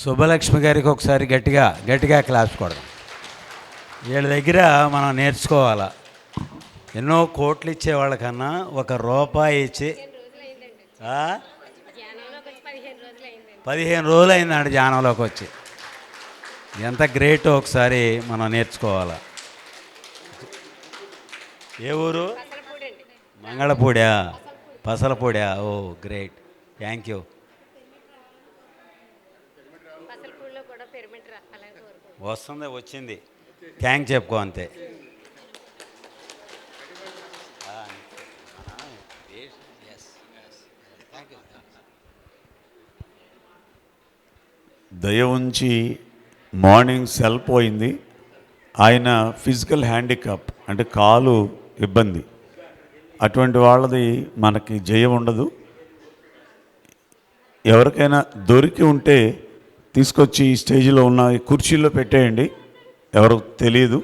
శుభలక్ష్మి గారికి ఒకసారి గట్టిగా గట్టిగా క్లాస్ కొడదాం. వీళ్ళ దగ్గర మనం నేర్చుకోవాలా. ఎన్నో కోట్లు ఇచ్చేవాళ్ళకన్నా ₹1 ఇచ్చి 15 రోజులు అయిందండి ధ్యానంలోకి వచ్చి. ఎంత గ్రేటో ఒకసారి మనం నేర్చుకోవాలా. ఏ ఊరు? మంగళపూడా, పసలపూడా. ఓ గ్రేట్, థ్యాంక్ యూ. వస్తుంది, వచ్చింది, థ్యాంక్ చెప్పుకో అంతే. దయ ఉంచి మార్నింగ్ సెల్ పోయింది. ఆయన ఫిజికల్ హ్యాండిక్యాప్ అంటే కాలు ఇబ్బంది. అటువంటి వాళ్ళది మనకి జయం ఉండదు. ఎవరికైనా దొరికి ఉంటే తీసుకొచ్చి ఈ స్టేజ్లో ఉన్న కుర్చీలో పెట్టేయండి, ఎవరు తెలియదు.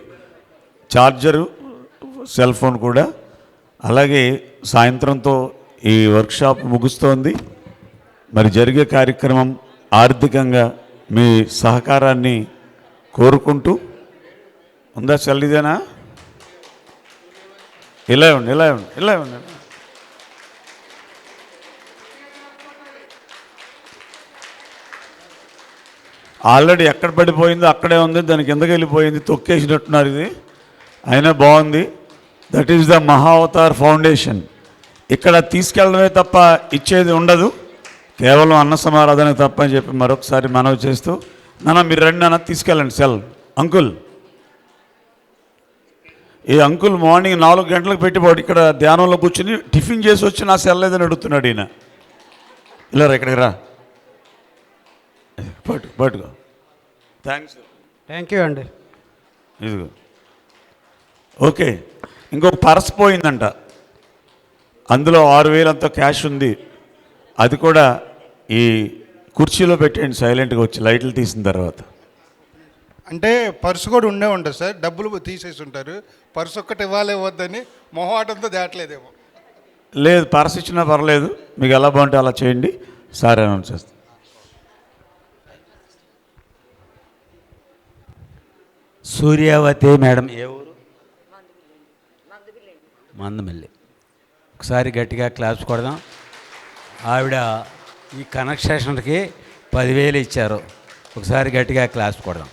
ఛార్జరు, సెల్ ఫోన్ కూడా. అలాగే సాయంత్రంతో ఈ వర్క్షాప్ ముగుస్తోంది. మరి జరిగే కార్యక్రమం ఆర్థికంగా మీ సహకారాన్ని కోరుకుంటూ ఉందా? సెల్ ఇదేనా? ఇలా ఉండి ఇలా ఉండి ఇలా ఉండి. ఆల్రెడీ ఎక్కడ పడిపోయిందో అక్కడే ఉంది, దానికి ఎందుకు వెళ్ళిపోయింది, తొక్కేసినట్టున్నారు. ఇది అయినా బాగుంది. That is the Mahavatar foundation. ఇక్కడ తీసుకెళ్ళడమే తప్ప ఇచ్చేది ఉండదు, కేవలం అన్న సమారాధన తప్ప అని చెప్పి మరొకసారి మనవి చేస్తూ, నాన్న మీరు రండి, నాన్న తీసుకెళ్ళండి సెల్. అంకుల్, ఈ అంకుల్ మార్నింగ్ 4 గంటలకు పెట్టిపోడు ఇక్కడ ధ్యానంలో కూర్చుని టిఫిన్ చేసి వచ్చి నా సెల్ లేదని అడుగుతున్నాడు ఈయన. ఇలా రా, ఇక్కడికి రా, పట్టుకో. థ్యాంక్ యూ అండి. ఇదిగో. ఓకే, ఇంకొక పర్స్ పోయిందంట, అందులో 6,000 అంత క్యాష్ ఉంది. అది కూడా ఈ కుర్చీలో పెట్టేయండి సైలెంట్గా వచ్చి లైట్లు తీసిన తర్వాత. అంటే పర్సు కూడా ఉండే ఉంటుంది సార్, డబ్బులు తీసేసి ఉంటారు. పర్సు ఒక్కటి ఇవ్వాలి వద్దని మొహమాటంతో దాటలేదేమో. లేదు, పర్స్ ఇచ్చినా పర్లేదు, మీకు ఎలా బాగుంటే అలా చేయండి. సార్ అనౌన్స్ చేస్తాను. సూర్యావతి మేడం, ఏ ఊరు? మందమిల్లి. ఒకసారి గట్టిగా క్లాస్ కొడదాం. ఆవిడ ఈ కనెక్షన్కి 10,000 ఇచ్చారు. ఒకసారి గట్టిగా క్లాస్ కొడదాం.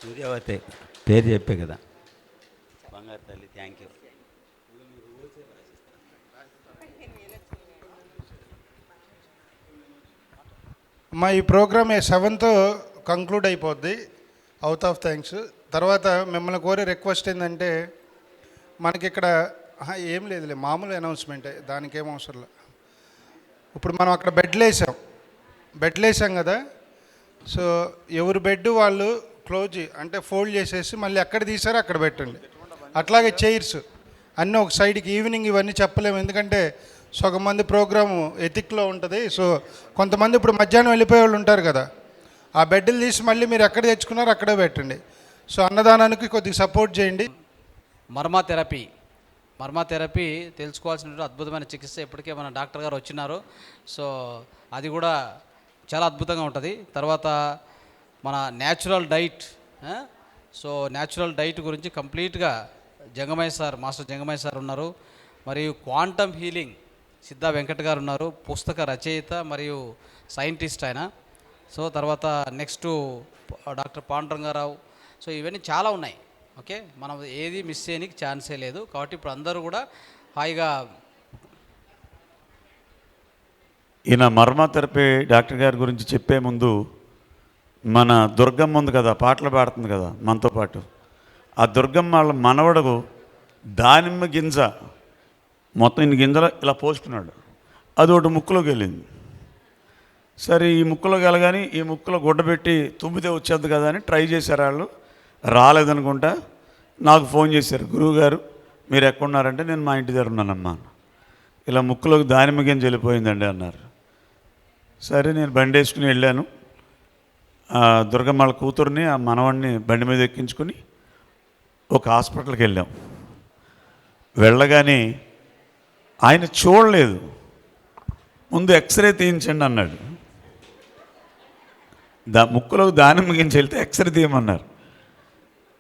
సూర్యావతి పేరు చెప్పే కదా, బంగారు తల్లి, థ్యాంక్ యూ. మా ఈ ప్రోగ్రామ్ 7తో కంక్లూడ్ అయిపోద్ది. Out of thanks. తర్వాత మిమ్మల్ని కోరే రిక్వెస్ట్ ఏంటంటే, మనకి ఇక్కడ ఏం లేదులే, మామూలు అనౌన్స్మెంటే, దానికి ఏం అవసరం లేదు. ఇప్పుడు మనం అక్కడ బెడ్లు వేసాం కదా, సో ఎవరి బెడ్ వాళ్ళు క్లోజ్ అంటే ఫోల్డ్ చేసేసి మళ్ళీ ఎక్కడ తీసారో అక్కడ పెట్టండి. అట్లాగే చైర్స్ అన్నీ ఒక సైడ్కి. ఈవినింగ్ ఇవన్నీ చెప్పలేము, ఎందుకంటే సగం మంది ప్రోగ్రాము ఎథిక్లో ఉంటుంది. సో కొంతమంది ఇప్పుడు మధ్యాహ్నం వెళ్ళిపోయే వాళ్ళు ఉంటారు కదా, ఆ బెడ్లు తీసి మళ్ళీ మీరు ఎక్కడ తెచ్చుకున్నారో అక్కడే పెట్టండి. సో అన్నదానానికి కొద్దిగా సపోర్ట్ చేయండి. మర్మా థెరపీ తెలుసుకోవాల్సిన అద్భుతమైన చికిత్స. ఇప్పటికే మన డాక్టర్ గారు వచ్చినారు. సో అది కూడా చాలా అద్భుతంగా ఉంటుంది. తర్వాత మన natural diet, so natural diet గురించి కంప్లీట్గా మాస్టర్ జంగమయ్య సార్ ఉన్నారు. మరియు క్వాంటమ్ హీలింగ్ సిద్ధా వెంకట్ గారు ఉన్నారు, పుస్తక రచయిత మరియు సైంటిస్ట్ ఆయన. సో తర్వాత నెక్స్ట్ డాక్టర్ పాండురంగారావు. సో ఇవన్నీ చాలా ఉన్నాయి. ఓకే, మనం ఏది మిస్ చేయడానికి ఛాన్సే లేదు. కాబట్టి ఇప్పుడు అందరూ కూడా హాయిగా. ఈయన మర్మా థెరపీ డాక్టర్ గారి గురించి చెప్పే ముందు, మన దుర్గమ్మ ఉంది కదా, పాటలు పాడుతుంది కదా మనతో పాటు, ఆ దుర్గమ్మ వాళ్ళ మనవడకు దానిమ్మ గింజ మొత్తం ఇన్ని గింజలు ఇలా పోసుకున్నాడు. అది ఒకటి ముక్కులోకి వెళ్ళింది. సరే, ఈ ముక్కులోకి వెళ్ళగాని ఈ ముక్కులో గుడ్డ పెట్టి తుమ్మితే వచ్చేది కదా అని ట్రై చేశారు. వాళ్ళు రాలేదనుకుంటా. నాకు ఫోన్ చేశారు, గురువుగారు మీరు ఎక్కడున్నారంటే, నేను మా ఇంటి దగ్గర ఉన్నానమ్మా, ఇలా ముక్కులోకి దానిమ్మ గింజ వెళ్ళిపోయిందండి అన్నారు. సరే, నేను బండి వేసుకుని వెళ్ళాను. దుర్గమ్మ కూతుర్ని, ఆ మనవాడిని బండి మీద ఎక్కించుకుని ఒక హాస్పిటల్కి వెళ్ళాం. వెళ్ళగానే ఆయన చూడలేదు, ముందు ఎక్స్రే తీయించండి అన్నాడు. ముక్కులో దానిమ్మ గింజ వెళ్తే ఎక్స్రే తీయమన్నారు.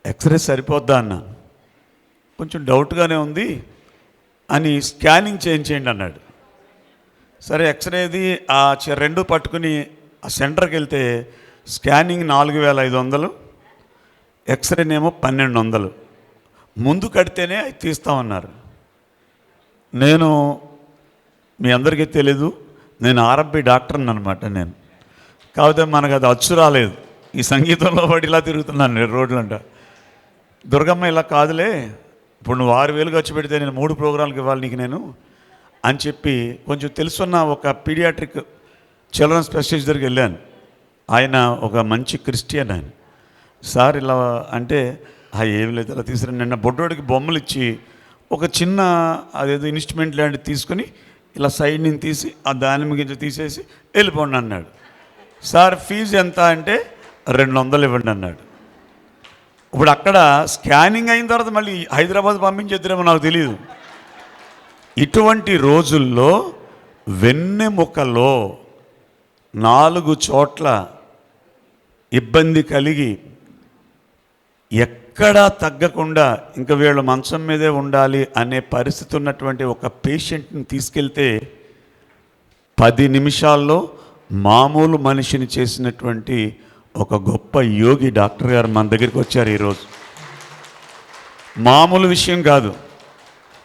ఎక్స్రే సరిపోద్దా అన్నాను. కొంచెం డౌట్గానే ఉంది అని స్కానింగ్ చేయించేయండి అన్నాడు. సరే ఎక్స్రేది ఆ రెండు పట్టుకుని ఆ సెంటర్కి వెళ్తే స్కానింగ్ 4500, ఎక్స్రేనేమో 1200. ముందు కడితేనే అవి తీస్తామన్నారు. నేను మీ అందరికీ తెలీదు, నేను ఆర్ఎంపీ డాక్టర్ని అనమాట. నేను కాకపోతే మనకు అది అచ్చు రాలేదు. ఈ సంగీతంలో పడి ఇలా తిరుగుతున్నాను నేను రోడ్లంట. దుర్గమ్మ ఇలా కాదులే, ఇప్పుడు నువ్వు 6000 ఖర్చు పెడితే నేను 3 ప్రోగ్రాంలకు ఇవ్వాలి నీకు నేను అని చెప్పి కొంచెం తెలుసున్న ఒక పీడియాట్రిక్ చిల్డ్రన్ స్పెషలిస్ట్ దగ్గరికి వెళ్ళాను. ఆయన ఒక మంచి క్రిస్టియన్. ఆయన సార్ ఇలా అంటే ఏమి లేదు అలా తీసుకుని నిన్న బొడ్డోడికి బొమ్మలు ఇచ్చి ఒక చిన్న అదేదో ఇన్స్ట్రుమెంట్ లాంటివి తీసుకుని ఇలా సైడ్ నుంచి తీసి ఆ దానిమ్మ గింజ తీసేసి వెళ్ళిపోండి అన్నాడు. సార్ ఫీజు ఎంత అంటే 200 ఇవ్వండి అన్నాడు. ఇప్పుడు అక్కడ స్కానింగ్ అయిన తర్వాత మళ్ళీ హైదరాబాద్ పంపించేద్దరేమో నాకు తెలియదు. ఇటువంటి రోజుల్లో వెన్నెముకలో 4 చోట్ల ఇబ్బంది కలిగి ఎక్కడా తగ్గకుండా ఇంకా వీళ్ళు మంచం మీదే ఉండాలి అనే పరిస్థితి ఉన్నటువంటి ఒక పేషెంట్ని తీసుకెళ్తే 10 నిమిషాల్లో మామూలు మనిషిని చేసినటువంటి ఒక గొప్ప యోగి డాక్టర్ గారు మన దగ్గరికి వచ్చారు ఈరోజు. మామూలు విషయం కాదు,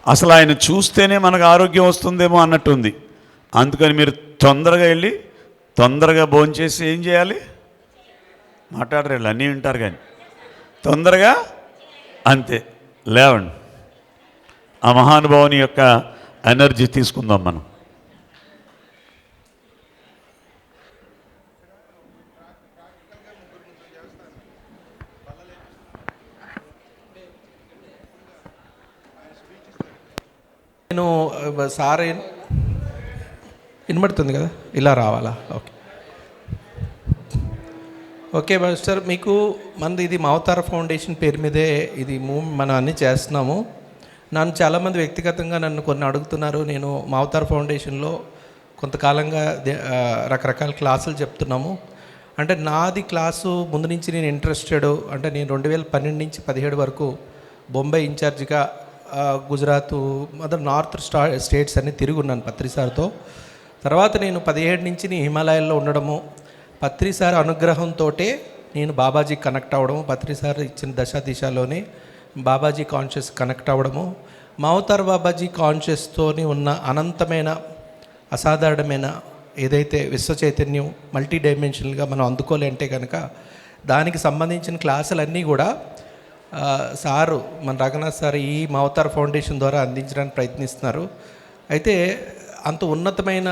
అసలు ఆయన చూస్తేనే మనకు ఆరోగ్యం వస్తుందేమో అన్నట్టుంది. అందుకని మీరు తొందరగా వెళ్ళి తొందరగా భోంచేసి ఏం చేయాలి, మాట్లాడరు అన్నీ వింటారు కానీ తొందరగా అంతే లేవండి. ఆ మహానుభావుని యొక్క ఎనర్జీ తీసుకుందాం మనం. నేను సార్ వినబడుతుంది కదా, ఇలా రావాలా? ఓకే ఓకే మాస్టర్, మీకు మనది ఇది మవతార ఫౌండేషన్ పేరు మీదే ఇది మనం అన్నీ చేస్తున్నాము. నన్ను చాలామంది వ్యక్తిగతంగా నన్ను కొన్ని అడుగుతున్నారు. నేను మవతార ఫౌండేషన్లో కొంతకాలంగా రకరకాల క్లాసులు చెప్తున్నాము. అంటే నాది క్లాసు ముందు నుంచి నేను ఇంట్రెస్టెడ్, అంటే నేను 2012 నుంచి 17 వరకు బొంబాయి ఇన్ఛార్జిగా గుజరాత్ నార్త్ స్టేట్స్ అన్నీ తిరిగి ఉన్నాను పత్రి సార్తో. తర్వాత నేను 17 నుంచి నేను హిమాలయాల్లో ఉండడము, పత్రి సార్ అనుగ్రహంతో నేను బాబాజీ కనెక్ట్ అవ్వడము, పత్రి సార్ ఇచ్చిన దశ దిశలోనే బాబాజీ కాన్షియస్ కనెక్ట్ అవ్వడము, మవతార్ బాబాజీ కాన్షియస్తోని ఉన్న అనంతమైన అసాధారణమైన ఏదైతే విశ్వ చైతన్యం మల్టీ డైమెన్షనల్గా మనం అందుకోలేంటే కనుక దానికి సంబంధించిన క్లాసులన్నీ కూడా సారు మన రఘునాథ్ సార్ ఈ మవతార్ ఫౌండేషన్ ద్వారా అందించడానికి ప్రయత్నిస్తున్నారు. అయితే అంత ఉన్నతమైన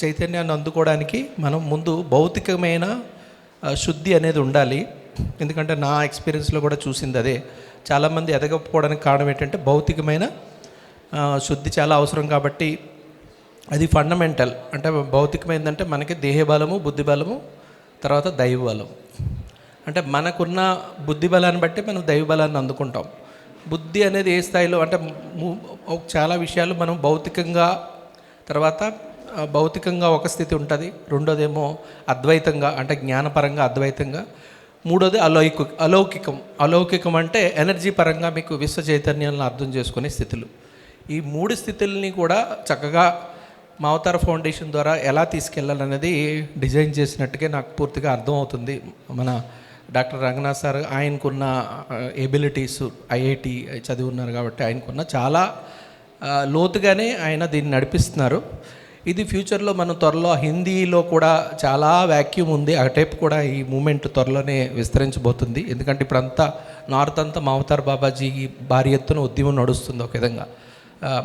చైతన్యాన్ని అందుకోవడానికి మనం ముందు భౌతికమైన శుద్ధి అనేది ఉండాలి. ఎందుకంటే నా ఎక్స్పీరియన్స్లో కూడా చూసింది అదే. చాలామంది ఎదగకపోవడానికి కారణం ఏంటంటే భౌతికమైన శుద్ధి చాలా అవసరం. కాబట్టి అది ఫండమెంటల్. అంటే భౌతికమైందంటే మనకి దేహ బలము, బుద్ధి బలము, తర్వాత దైవ బలం. అంటే మనకున్న బుద్ధి బలాన్ని బట్టి మనం దైవ బలాన్ని అందుకుంటాం. బుద్ధి అనేది ఏ స్థాయిలో అంటే చాలా విషయాలు మనం భౌతికంగా, తర్వాత భౌతికంగా ఒక స్థితి ఉంటుంది, రెండోదేమో అద్వైతంగా అంటే జ్ఞానపరంగా అద్వైతంగా, మూడోది అలౌకికం. అలౌకికం అంటే ఎనర్జీ పరంగా మీకు విశ్వ చైతన్యాలను అర్థం చేసుకునే స్థితులు. ఈ 3 స్థితుల్ని కూడా చక్కగా మవతార ఫౌండేషన్ ద్వారా ఎలా తీసుకెళ్ళాలనేది డిజైన్ చేసినట్టుగా నాకు పూర్తిగా అర్థమవుతుంది. మన డాక్టర్ రంగనాథ్ సార్ ఆయనకున్న ఎబిలిటీస్, ఐఐటి చదివి ఉన్నారు కాబట్టి ఆయనకున్న చాలా లోతుగానే ఆయన దీన్ని నడిపిస్తున్నారు. ఇది ఫ్యూచర్లో మనం త్వరలో హిందీలో కూడా చాలా వ్యాక్యూమ్ ఉంది, ఆ టైప్ కూడా ఈ మూమెంట్ త్వరలోనే విస్తరించబోతుంది. ఎందుకంటే ఇప్పుడు అంతా నార్త్ అంతా మవతార్ బాబాజీ భారీ ఎత్తున ఉద్యమం నడుస్తుంది ఒక విధంగా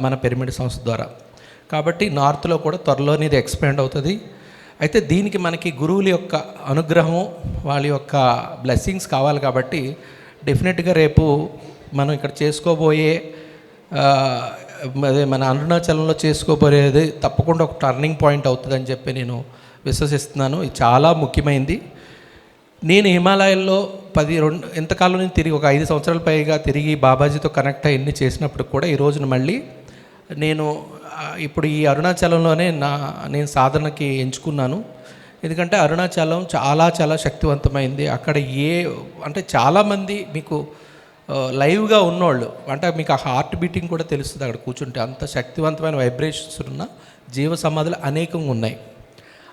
మన పిరమిడ్ సంస్థ ద్వారా. కాబట్టి నార్త్లో కూడా త్వరలోనే ఇది ఎక్స్పాండ్ అవుతుంది. అయితే దీనికి మనకి గురువుల యొక్క అనుగ్రహము, వాళ్ళ యొక్క బ్లెస్సింగ్స్ కావాలి. కాబట్టి డెఫినెట్గా రేపు మనం ఇక్కడ చేసుకోబోయే అదే మన అరుణాచలంలో చేసుకోబోయేది తప్పకుండా ఒక టర్నింగ్ పాయింట్ అవుతుందని చెప్పి నేను విశ్వసిస్తున్నాను. ఇది చాలా ముఖ్యమైనది. నేను హిమాలయాల్లో 12 ఎంతకాలం నుంచి తిరిగి ఒక 5 సంవత్సరాల పైగా తిరిగి బాబాజీతో కనెక్ట్ అయ్యి ఎన్ని చేసినప్పుడు కూడా ఈ రోజున మళ్ళీ నేను ఇప్పుడు ఈ అరుణాచలంలోనే నేను సాధనకి ఎంచుకున్నాను. ఎందుకంటే అరుణాచలం చాలా శక్తివంతమైంది. అక్కడ అంటే చాలామంది మీకు లైవ్గా ఉన్నోళ్ళు, అంటే మీకు ఆ హార్ట్ బీటింగ్ కూడా తెలుస్తుంది అక్కడ కూర్చుంటే. అంత శక్తివంతమైన వైబ్రేషన్స్ ఉన్న జీవ సమాధులు అనేకంగా ఉన్నాయి.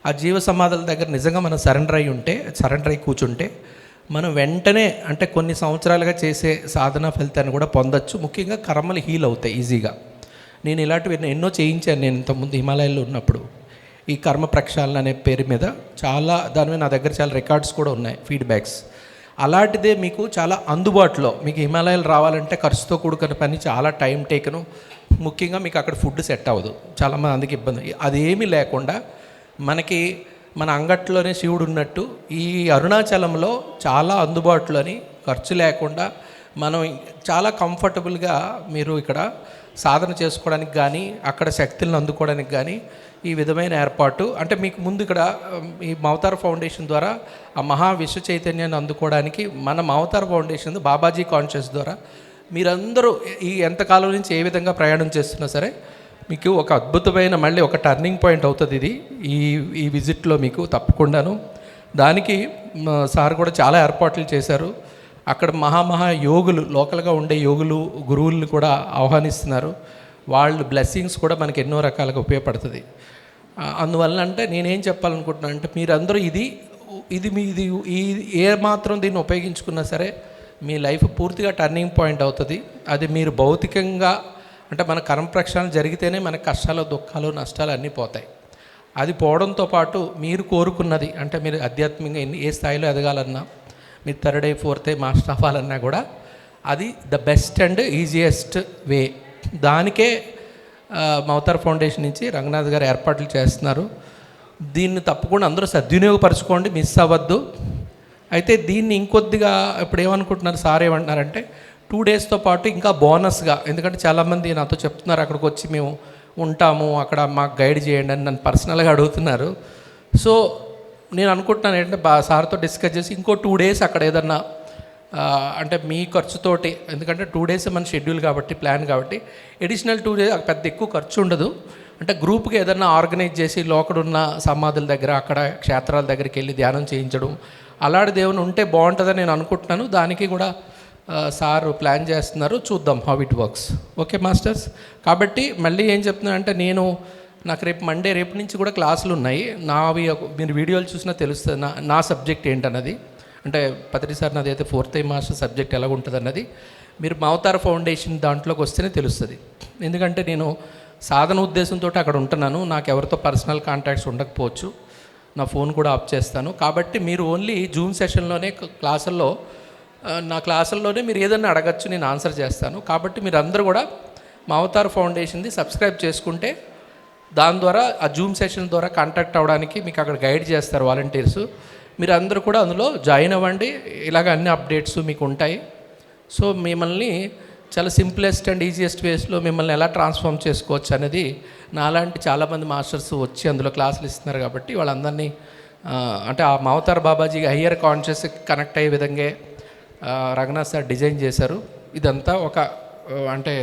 ఆ జీవ సమాధుల దగ్గర నిజంగా మనం సరెండర్ అయి కూర్చుంటే మనం వెంటనే, అంటే కొన్ని సంవత్సరాలుగా చేసే సాధన ఫలితాన్ని కూడా పొందొచ్చు. ముఖ్యంగా కర్మలు హీల్ అవుతాయి ఈజీగా. నేను ఇలాంటివి ఎన్నో చేయించాను. నేను ఇంతకుముందు హిమాలయాల్లో ఉన్నప్పుడు ఈ కర్మ ప్రక్షాళన అనే పేరు మీద దాని మీద నా దగ్గర చాలా రికార్డ్స్ కూడా ఉన్నాయి, ఫీడ్బ్యాక్స్. అలాంటిదే మీకు చాలా అందుబాటులో. మీకు హిమాలయాలు రావాలంటే ఖర్చుతో కూడుకున్న పని, చాలా టైం టేకను. ముఖ్యంగా మీకు అక్కడ ఫుడ్ సెట్ అవ్వదు, చాలామందికి ఇబ్బంది. అదేమీ లేకుండా మనకి మన అంగట్లోనే శివుడు ఉన్నట్టు ఈ అరుణాచలంలో చాలా అందుబాటులోని, ఖర్చు లేకుండా మనం చాలా కంఫర్టబుల్గా మీరు ఇక్కడ సాధన చేసుకోవడానికి కానీ, అక్కడ శక్తులను అందుకోవడానికి కానీ ఈ విధమైన ఏర్పాటు. అంటే మీకు ముందు ఇక్కడ ఈ మవతార్ ఫౌండేషన్ ద్వారా ఆ మహా విశ్వ చైతన్యాన్ని అందుకోవడానికి మన మవతార్ ఫౌండేషన్ బాబాజీ కాన్షియస్ ద్వారా మీరందరూ ఈ ఎంతకాలం నుంచి ఏ విధంగా ప్రయాణం చేస్తున్నా సరే మీకు ఒక అద్భుతమైన మళ్ళీ ఒక టర్నింగ్ పాయింట్ అవుతుంది ఇది ఈ విజిట్లో మీకు తప్పకుండాను. దానికి సార్ కూడా చాలా ఏర్పాట్లు చేశారు. అక్కడ మహా యోగులు, లోకల్గా ఉండే యోగులు, గురువులను కూడా ఆహ్వానిస్తున్నారు. వాళ్ళ బ్లెస్సింగ్స్ కూడా మనకి ఎన్నో రకాలుగా ఉపయోగపడుతుంది. అందువల్ల అంటే నేనేం చెప్పాలనుకుంటున్నాను అంటే మీరందరూ ఇది ఏ మాత్రం దీన్ని ఉపయోగించుకున్నా సరే మీ లైఫ్ పూర్తిగా టర్నింగ్ పాయింట్ అవుతుంది. అది మీరు భౌతికంగా, అంటే మన కర్మ ప్రక్షాళన జరిగితేనే మన కష్టాలు, దుఃఖాలు, నష్టాలు అన్నీ పోతాయి. అది పోవడంతో పాటు మీరు కోరుకున్నది, అంటే మీరు ఆధ్యాత్మికంగా ఏ స్థాయిలో ఎదగాలన్నా, మీరు థర్డ్ ఏ ఫోర్త్ ఏ మాస్టర్ అవ్వాలన్నా కూడా అది the best and easiest way. దానికే మవతార్ ఫౌండేషన్ నుంచి రంగనాథ్ గారు ఏర్పాట్లు చేస్తున్నారు. దీన్ని తప్పకుండా అందరూ సద్వినియోగపరచుకోండి, మిస్ అవ్వద్దు. అయితే దీన్ని ఇంకొద్దిగా ఇప్పుడు ఏమనుకుంటున్నారు, సార్ ఏమంటున్నారంటే 2 డేస్తో పాటు ఇంకా బోనస్గా, ఎందుకంటే చాలామంది నాతో చెప్తున్నారు అక్కడికి వచ్చి మేము ఉంటాము, అక్కడ మాకు గైడ్ చేయండి అని నన్ను పర్సనల్గా అడుగుతున్నారు. సో నేను అనుకుంటున్నాను ఏంటంటే సార్తో డిస్కస్ చేసి ఇంకో 2 డేస్ అక్కడ ఏదన్నా, అంటే మీ ఖర్చుతోటి, ఎందుకంటే 2 డేస్ మన షెడ్యూల్ కాబట్టి, ప్లాన్ కాబట్టి ఎడిషనల్ 2 డేస్ పెద్ద ఎక్కువ ఖర్చు ఉండదు. అంటే గ్రూప్కి ఏదన్నా ఆర్గనైజ్ చేసి లోకడున్న సమాధుల దగ్గర, అక్కడ క్షేత్రాల దగ్గరికి వెళ్ళి ధ్యానం చేయించడం, అలాంటిది ఏమైనా ఉంటే బాగుంటుందని నేను అనుకుంటున్నాను. దానికి కూడా సార్ ప్లాన్ చేస్తున్నారు. చూద్దాం how it works. Okay masters. కాబట్టి మళ్ళీ ఏం చెప్తున్నానంటే నాకు రేపు మండే, రేపు నుంచి కూడా క్లాసులు ఉన్నాయి. మీరు వీడియోలు చూసినా తెలుస్తుంది నా సబ్జెక్ట్ ఏంటన్నది. అంటే పత్రి సార్ నాది అయితే 4th మాస్టర్ సబ్జెక్ట్ ఎలా ఉంటుంది అన్నది మీరు మవతార్ ఫౌండేషన్ దాంట్లోకి వస్తేనే తెలుస్తుంది. ఎందుకంటే నేను సాధన ఉద్దేశంతో అక్కడ ఉంటున్నాను. నాకు ఎవరితో పర్సనల్ కాంటాక్ట్స్ ఉండకపోవచ్చు, నా ఫోన్ కూడా ఆఫ్ చేస్తాను. కాబట్టి మీరు ఓన్లీ జూమ్ సెషన్లోనే నా క్లాసుల్లోనే మీరు ఏదన్నా అడగచ్చు, నేను ఆన్సర్ చేస్తాను. కాబట్టి మీరు అందరూ కూడా మవతార్ ఫౌండేషన్ది సబ్స్క్రైబ్ చేసుకుంటే దాని ద్వారా ఆ జూమ్ సెషన్ ద్వారా కాంటాక్ట్ అవ్వడానికి మీకు అక్కడ గైడ్ చేస్తారు వాలంటీర్స్. మీరు అందరూ కూడా అందులో జాయిన్ అవ్వండి. ఇలాగ అన్ని అప్డేట్స్ మీకు ఉంటాయి. సో మిమ్మల్ని చాలా సింప్లెస్ట్ అండ్ ఈజియెస్ట్ వేస్లో మిమ్మల్ని ఎలా ట్రాన్స్ఫార్మ్ చేసుకోవచ్చు అనేది నాలాంటి చాలామంది మాస్టర్స్ వచ్చి అందులో క్లాసులు ఇస్తున్నారు. కాబట్టి వాళ్ళందరినీ అంటే ఆ మవతార్ బాబాజీ హయ్యర్ కాన్షియస్ కనెక్ట్ అయ్యే విధంగా రంగనాథ్ సార్ డిజైన్ చేశారు. ఇదంతా అంటే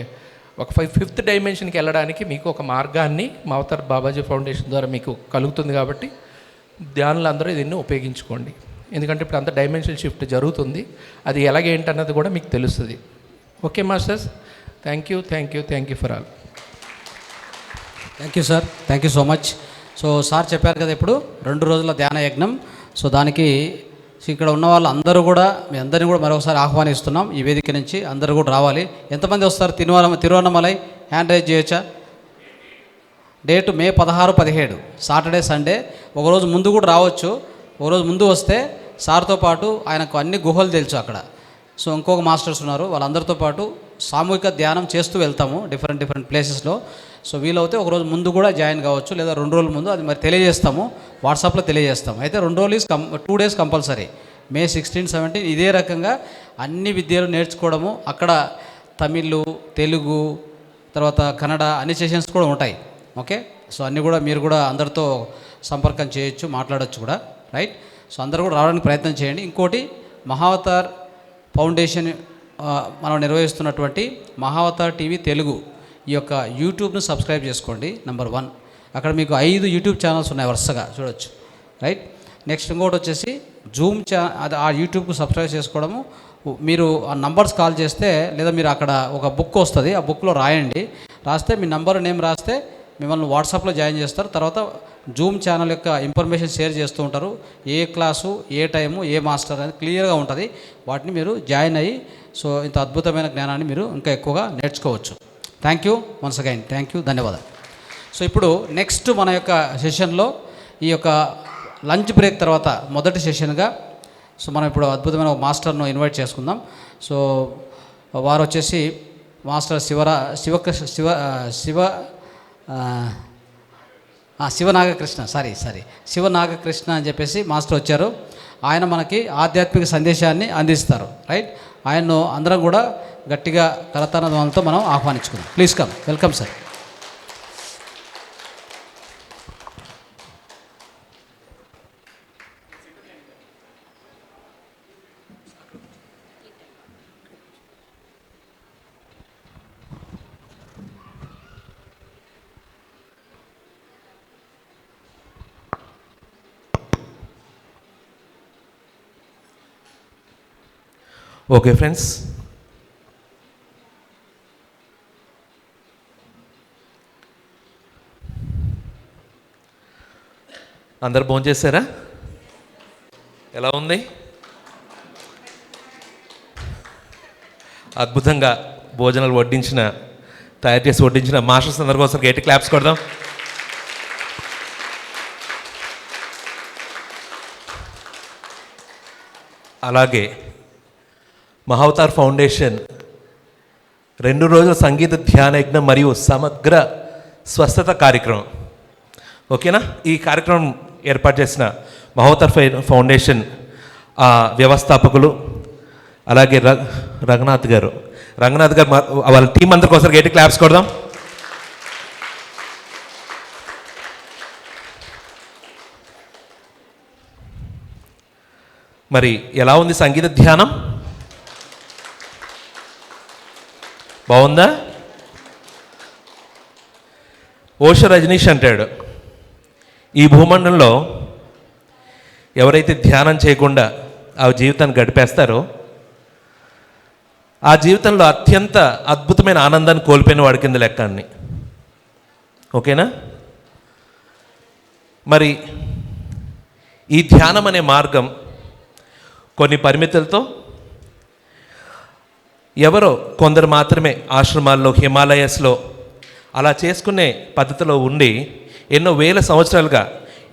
ఒక 5th డైమెన్షన్కి వెళ్ళడానికి మీకు ఒక మార్గాన్ని మవతార్ బాబాజీ ఫౌండేషన్ ద్వారా మీకు కలుగుతుంది. కాబట్టి ధ్యానులు అందరూ దీన్ని ఉపయోగించుకోండి. ఎందుకంటే ఇప్పుడు అంత డైమెన్షన్ షిఫ్ట్ జరుగుతుంది. అది ఎలాగేంటన్నది కూడా మీకు తెలుస్తుంది. Okay masters, thank you for all. Thank you sir, thank you so much. So sir చెప్పారు కదా ఇప్పుడు 2 రోజుల ధ్యాన యజ్ఞం. సో దానికి ఇక్కడ ఉన్న వాళ్ళు అందరూ కూడా, మీ అందరినీ కూడా మరొకసారి ఆహ్వానిస్తున్నాం. ఈ వేదిక నుంచి అందరూ కూడా రావాలి. ఎంతమంది వస్తారు? తిరువన్నమలై హ్యాండ్ రైజ్ చేయొచ్చా? డేటు మే 16, 17 సాటర్డే సండే. ఒకరోజు ముందు కూడా రావచ్చు. ఒకరోజు ముందు వస్తే సార్తో పాటు ఆయనకు అన్ని గుహలు తెలుసు అక్కడ. సో ఇంకొక మాస్టర్స్ ఉన్నారు, వాళ్ళందరితో పాటు సామూహిక ధ్యానం చేస్తూ వెళ్తాము డిఫరెంట్ ప్లేసెస్లో. సో వీలవుతే ఒకరోజు ముందు కూడా జాయిన్ కావచ్చు, లేదా 2 రోజుల ముందు. అది మరి తెలియజేస్తాము, వాట్సాప్లో తెలియజేస్తాము. అయితే 2 రోజులు 2 డేస్ కంపల్సరీ. మే 16, 17 ఇదే రకంగా అన్ని విద్యలు నేర్చుకోవడము. అక్కడ తమిళ్, తెలుగు, తర్వాత కన్నడ అన్ని సెషన్స్ కూడా ఉంటాయి. ఓకే. సో అన్నీ కూడా మీరు కూడా అందరితో సంపర్కం చేయొచ్చు, మాట్లాడచ్చు కూడా. రైట్. సో అందరూ కూడా రావడానికి ప్రయత్నం చేయండి. ఇంకోటి, మహావతార్ ఫౌండేషన్ మనం నిర్వహిస్తున్నటువంటి మహావతార్ టీవీ తెలుగు ఈ యొక్క యూట్యూబ్ను సబ్స్క్రైబ్ చేసుకోండి. నెంబర్ 1, అక్కడ మీకు 5 యూట్యూబ్ ఛానల్స్ ఉన్నాయి, వరుసగా చూడొచ్చు. రైట్. నెక్స్ట్ ఇంకోటి వచ్చేసి జూమ్ అది ఆ యూట్యూబ్కు సబ్స్క్రైబ్ చేసుకోవడము. మీరు ఆ నంబర్స్ కాల్ చేస్తే, లేదా మీరు అక్కడ ఒక బుక్ వస్తుంది, ఆ బుక్లో రాయండి. రాస్తే మీ నంబర్ నేమ్ రాస్తే మిమ్మల్ని వాట్సాప్లో జాయిన్ చేస్తారు. తర్వాత జూమ్ ఛానల్ యొక్క ఇన్ఫర్మేషన్ షేర్ చేస్తూ ఉంటారు. ఏ క్లాసు, ఏ టైము, ఏ మాస్టర్ అనేది క్లియర్గా ఉంటుంది. వాటిని మీరు జాయిన్ అయ్యి సో ఇంత అద్భుతమైన జ్ఞానాన్ని మీరు ఇంకా ఎక్కువగా నేర్చుకోవచ్చు. Thank you once again. Thank you, ధన్యవాదాలు. సో ఇప్పుడు నెక్స్ట్ మన యొక్క సెషన్లో ఈ యొక్క లంచ్ బ్రేక్ తర్వాత మొదటి సెషన్గా సో మనం ఇప్పుడు అద్భుతమైన ఒక మాస్టర్ను ఇన్వైట్ చేసుకుందాం. సో వారు వచ్చేసి మాస్టర్ శివనాగకృష్ణ శివనాగకృష్ణ అని చెప్పేసి మాస్టర్ వచ్చారు. ఆయన మనకి ఆధ్యాత్మిక సందేశాన్ని అందిస్తారు. రైట్. ఆయన్ను అందరం కూడా గట్టిగా కరతాళంతో మనం ఆహ్వానించుకుందాం. Please come. Welcome sir. Okay friends, అందరు భోంచేశారా? ఎలా ఉంది? అద్భుతంగా భోజనాలు తయారు చేసి వడ్డించిన మాస్టర్స్ అందరి కోసం గట్టి క్లాప్స్ కొడదాం. అలాగే మహావతార్ ఫౌండేషన్ 2 రోజుల సంగీత ధ్యాన యజ్ఞం మరియు సమగ్ర స్వస్థత కార్యక్రమం. ఓకేనా? ఈ కార్యక్రమం ఏర్పాటు చేసిన మహావతార్ ఫౌండేషన్ వ్యవస్థాపకులు అలాగే రంగనాథ్ గారు వాళ్ళ టీం అందరి కోసం గట్టి క్లాప్స్ కొడదాం. మరి ఎలా ఉంది సంగీత ధ్యానం? బాగుందా? ఓషో రజనీష్ అంటాడు, ఈ భూమండలంలో ఎవరైతే ధ్యానం చేయకుండా ఆ జీవితాన్ని గడిపేస్తారో ఆ జీవితంలో అత్యంత అద్భుతమైన ఆనందాన్ని కోల్పోయిన వాడి కింద లెక్క అన్ని. ఓకేనా? మరి ఈ ధ్యానం అనే మార్గం కొన్ని పరిమితులతో ఎవరో కొందరు మాత్రమే ఆశ్రమాల్లో, హిమాలయస్లో అలా చేసుకునే పద్ధతిలో ఉండి ఎన్నో వేల సంవత్సరాలుగా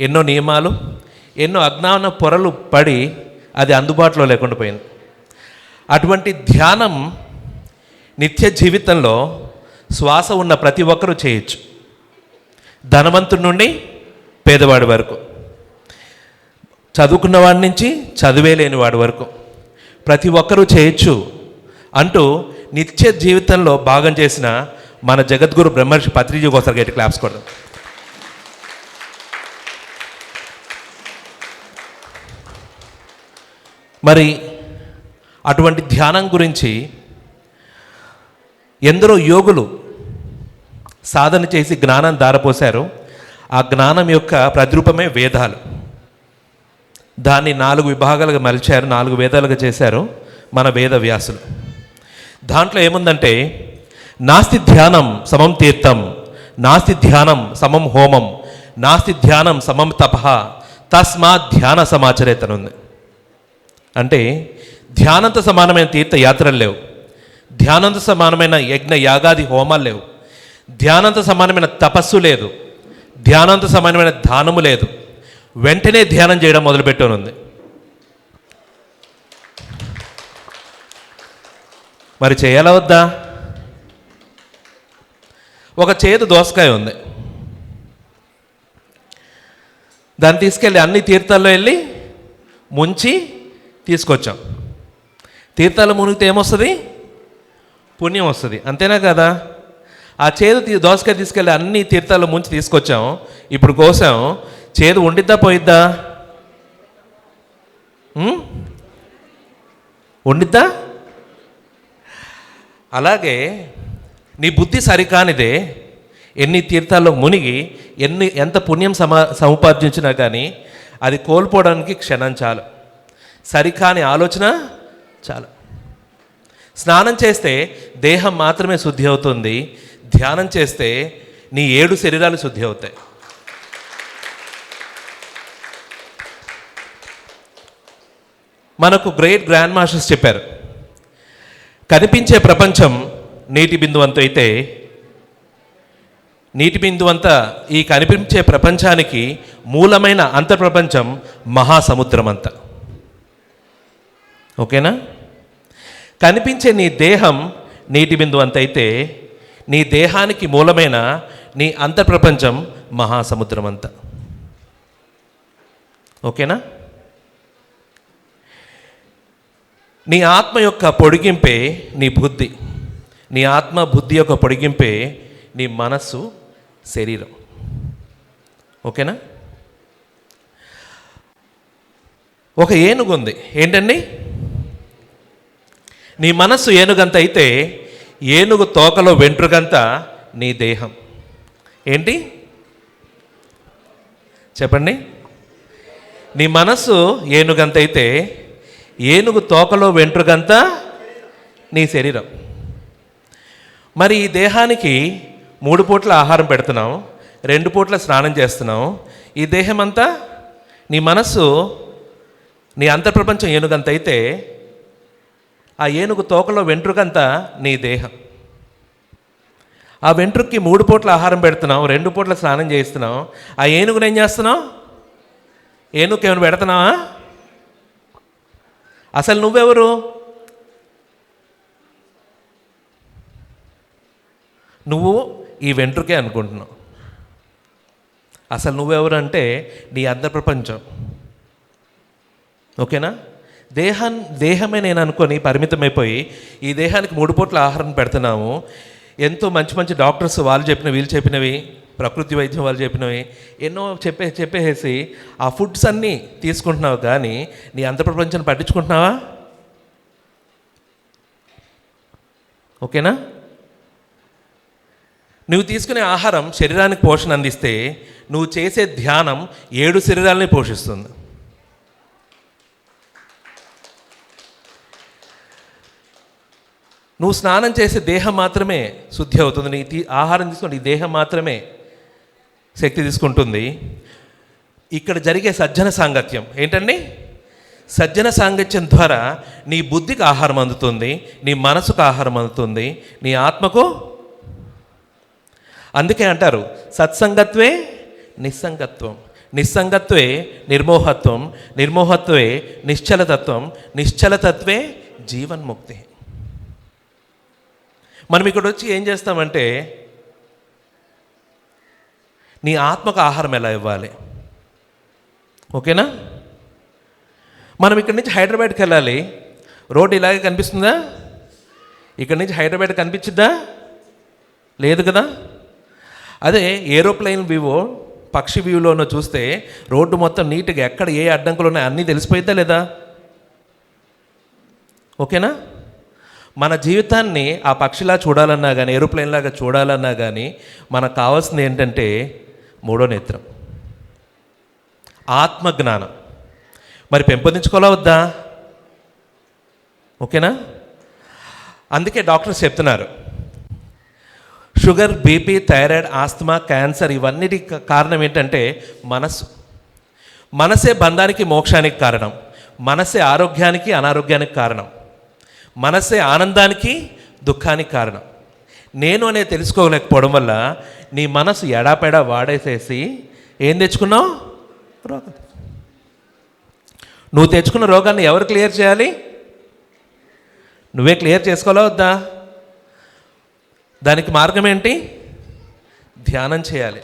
ఎన్నో నియమాలు, ఎన్నో అజ్ఞాన పొరలు పడి అది అందుబాటులో లేకుండా పోయింది. అటువంటి ధ్యానం నిత్య జీవితంలో శ్వాస ఉన్న ప్రతి ఒక్కరూ చేయొచ్చు. ధనవంతుడి నుండి పేదవాడి వరకు, చదువుకున్న వాడి నుంచి చదువే లేని వాడి వరకు ప్రతి ఒక్కరూ చేయొచ్చు అంటూ నిత్య జీవితంలో భాగం చేసిన మన జగద్గురు బ్రహ్మర్షి పత్రిజీ కోసం గట్టి క్లాప్స్ కొడదాం. మరి అటువంటి ధ్యానం గురించి ఎందరో యోగులు సాధన చేసి జ్ఞానం దారపోశారు. ఆ జ్ఞానం యొక్క ప్రతిరూపమే వేదాలు. దాన్ని 4 విభాగాలుగా మలిచారు, 4 వేదాలుగా చేశారు మన వేద వ్యాసులు. దాంట్లో ఏముందంటే, నాస్తి ధ్యానం సమం తీర్థం, నాస్తి ధ్యానం సమం హోమం, నాస్తి ధ్యానం సమం తపః, తస్మాత్ ధ్యాన సమాచరేతనుంది. అంటే ధ్యానంతో సమానమైన తీర్థయాత్రలు లేవు, ధ్యానంతో సమానమైన యజ్ఞ యాగాది హోమాలు లేవు, ధ్యానంతో సమానమైన తపస్సు లేదు, ధ్యానంతో సమానమైన దానము లేదు. వెంటనే ధ్యానం చేయడం మొదలుపెట్టనుంది. మరి చేయాలా వద్దా? ఒక చేదు దోసకాయ ఉంది, దాన్ని తీసుకెళ్ళి అన్ని తీర్థాల్లో వెళ్ళి ముంచి తీసుకొచ్చాం. తీర్థాలు మునిగితే ఏమొస్తుంది? పుణ్యం వస్తుంది, అంతేనా కదా? ఆ చేదు దోసకాయ తీసుకెళ్ళి అన్ని తీర్థాల్లో ముంచి తీసుకొచ్చాం, ఇప్పుడు కోసాం. చేదు ఉండిద్దా పోయిద్దా? ఉండిద్దా? అలాగే నీ బుద్ధి సరికానిదే ఎన్ని తీర్థాల్లో మునిగి ఎంత పుణ్యం సముపార్జించినా కానీ అది కోల్పోవడానికి క్షణం చాలు. సరికాని ఆలోచన చాలు. స్నానం చేస్తే దేహం మాత్రమే శుద్ధి అవుతుంది. ధ్యానం చేస్తే నీ 7 శరీరాలు శుద్ధి అవుతాయి. మనకు గ్రేట్ గ్రాండ్ మాస్టర్స్ చెప్పారు, కనిపించే ప్రపంచం నీటి బిందువంత అయితే నీటి బిందువంత ఈ కనిపించే ప్రపంచానికి మూలమైన అంతర్ప్రపంచం మహాసముద్రం అంతా. ఓకేనా? కనిపించే నీ దేహం నీటి బిందువంత అయితే నీ దేహానికి మూలమైన నీ అంతర్ప్రపంచం మహాసముద్రం అంతా. ఓకేనా? నీ ఆత్మ యొక్క పొడిగింపే నీ బుద్ధి, నీ ఆత్మ బుద్ధి యొక్క పొడిగింపే నీ మనస్సు, శరీరం. ఓకేనా? ఒక ఏనుగు ఉంది. ఏంటండి? నీ మనస్సు ఏనుగంత అయితే ఏనుగు తోకలో వెంట్రుకంత నీ దేహం. ఏంటి చెప్పండి? నీ మనస్సు ఏనుగంత అయితే ఏనుగు తోకలో వెంట్రుకంతా నీ శరీరం. మరి ఈ దేహానికి 3 పూట్ల ఆహారం పెడుతున్నాం, 2 పూట్ల స్నానం చేస్తున్నాం. ఈ దేహం అంతా, నీ మనస్సు, నీ అంతర్ప్రపంచం ఏనుగంత అయితే ఆ ఏనుగు తోకలో వెంట్రుకంతా నీ దేహం. ఆ వెంట్రుక్కి 3 పూట్ల ఆహారం పెడుతున్నావు, 2 పూట్ల స్నానం చేస్తున్నావు. ఆ ఏనుగుని ఏం చేస్తున్నావు? ఏనుగుకి ఏమైనా పెడుతున్నావా? అసలు నువ్వెవరు? నువ్వు ఈ వెంట్రుకే అనుకుంటున్నావు. అసలు నువ్వెవరు అంటే నీ అంతర్ప్రపంచం. ఓకేనా? దేహమే నేను అనుకొని పరిమితమైపోయి ఈ దేహానికి 3 పూట్ల ఆహారం పెడుతున్నాము. ఎంతో మంచి మంచి డాక్టర్స్ వాళ్ళు చెప్పినవి, వీళ్ళు చెప్పినవి, ప్రకృతి వైద్యం వాళ్ళు చెప్పినవి ఎన్నో చెప్పేసి ఆ ఫుడ్స్ అన్నీ తీసుకుంటున్నావు, కానీ నీ అంతర్ప్రపంచాన్ని పట్టించుకుంటున్నావా? ఓకేనా? నువ్వు తీసుకునే ఆహారం శరీరానికి పోషణ అందిస్తే నువ్వు చేసే ధ్యానం 7 శరీరాలని పోషిస్తుంది. నువ్వు స్నానం చేసే దేహం మాత్రమే శుద్ధి అవుతుంది. నీ ఆహారం తీసుకుంటే ఈ దేహం మాత్రమే శక్తి తీసుకుంటుంది. ఇక్కడ జరిగే సజ్జన సాంగత్యం ఏంటండి? సజ్జన సాంగత్యం ద్వారా నీ బుద్ధికి ఆహారం అందుతుంది, నీ మనసుకు ఆహారం అందుతుంది, నీ ఆత్మకు. అందుకే అంటారు సత్సంగత్వే నిస్సంగత్వం, నిస్సంగత్వే నిర్మోహత్వం, నిర్మోహత్వే నిశ్చలతత్వం, నిశ్చలతత్వే జీవన్ముక్తి. మనం ఇక్కడ వచ్చి ఏం చేస్తామంటే నీ ఆత్మకు ఆహారం ఎలా ఇవ్వాలి? ఓకేనా? మనం ఇక్కడి నుంచి హైదరాబాద్కి వెళ్ళాలి. రోడ్డు ఇలాగే కనిపిస్తుందా? ఇక్కడి నుంచి హైదరాబాద్ కనిపించిద్దా? లేదు కదా. అదే ఏరోప్లేన్ వ్యూవో, పక్షి వ్యూలోనో చూస్తే రోడ్డు మొత్తం నీట్గా ఎక్కడ ఏ అడ్డంకులు ఉన్నాయో అన్నీ తెలిసిపోయిద్దా లేదా? ఓకేనా? మన జీవితాన్ని ఆ పక్షిలా చూడాలన్నా కానీ, ఏరోప్లేన్ లాగా చూడాలన్నా కానీ మనకు కావాల్సింది ఏంటంటే 3వ నేత్రం, ఆత్మజ్ఞానం. మరి పెంపొందించుకోవాలా వద్దా? ఓకేనా? అందుకే డాక్టర్స్ చెప్తున్నారు sugar, BP, thyroid, asthma, cancer ఇవన్నిటి కారణం ఏంటంటే మనస్సు. మనసే బంధానికి మోక్షానికి కారణం, మనసే ఆరోగ్యానికి అనారోగ్యానికి కారణం, మనసే ఆనందానికి దుఃఖానికి కారణం. నేను అనేది తెలుసుకోలేకపోవడం వల్ల నీ మనసు ఎడాపెడా వాడేసేసి ఏం తెచ్చుకున్నావు? రోగం. నువ్వు తెచ్చుకున్న రోగాన్ని ఎవరు క్లియర్ చేయాలి? నువ్వే క్లియర్ చేసుకోవాలా వద్దా? దానికి మార్గం ఏంటి? ధ్యానం చేయాలి.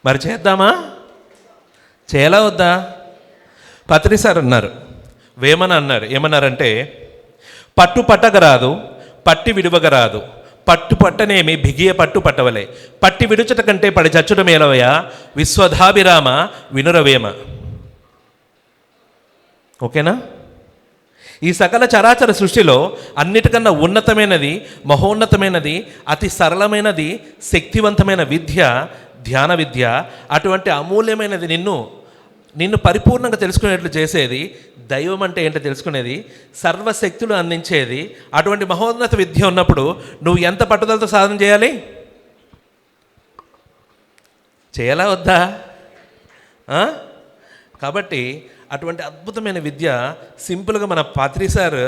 మరి చేద్దామా? చేయాలా వద్దా? పత్రి సార్ అన్నారు, వేమన అన్నారు, ఏమన్నారంటే పట్టు పట్టగరాదు, పట్టి విడువగరాదు, పట్టు పట్టనేమి బిగియ పట్టు పట్టవలే, పట్టి విడుచుట కంటే పడి చచ్చుట మేలవయ, విశ్వధాభిరామ వినురవేమ. ఓకేనా? ఈ సకల చరాచర సృష్టిలో అన్నిటికన్నా ఉన్నతమైనది, మహోన్నతమైనది, అతి సరళమైనది, శక్తివంతమైన విద్య ధ్యాన విద్య. అటువంటి అమూల్యమైనది నిన్ను పరిపూర్ణంగా తెలుసుకునేట్లు చేసేది, దైవం అంటే ఏంటో తెలుసుకునేది, సర్వశక్తులు అందించేది. అటువంటి మహోన్నత విద్య ఉన్నప్పుడు నువ్వు ఎంత పట్టుదలతో సాధన చేయాలి? చేయాలా వద్దా? కాబట్టి అటువంటి అద్భుతమైన విద్య సింపుల్గా మన పత్రి సార్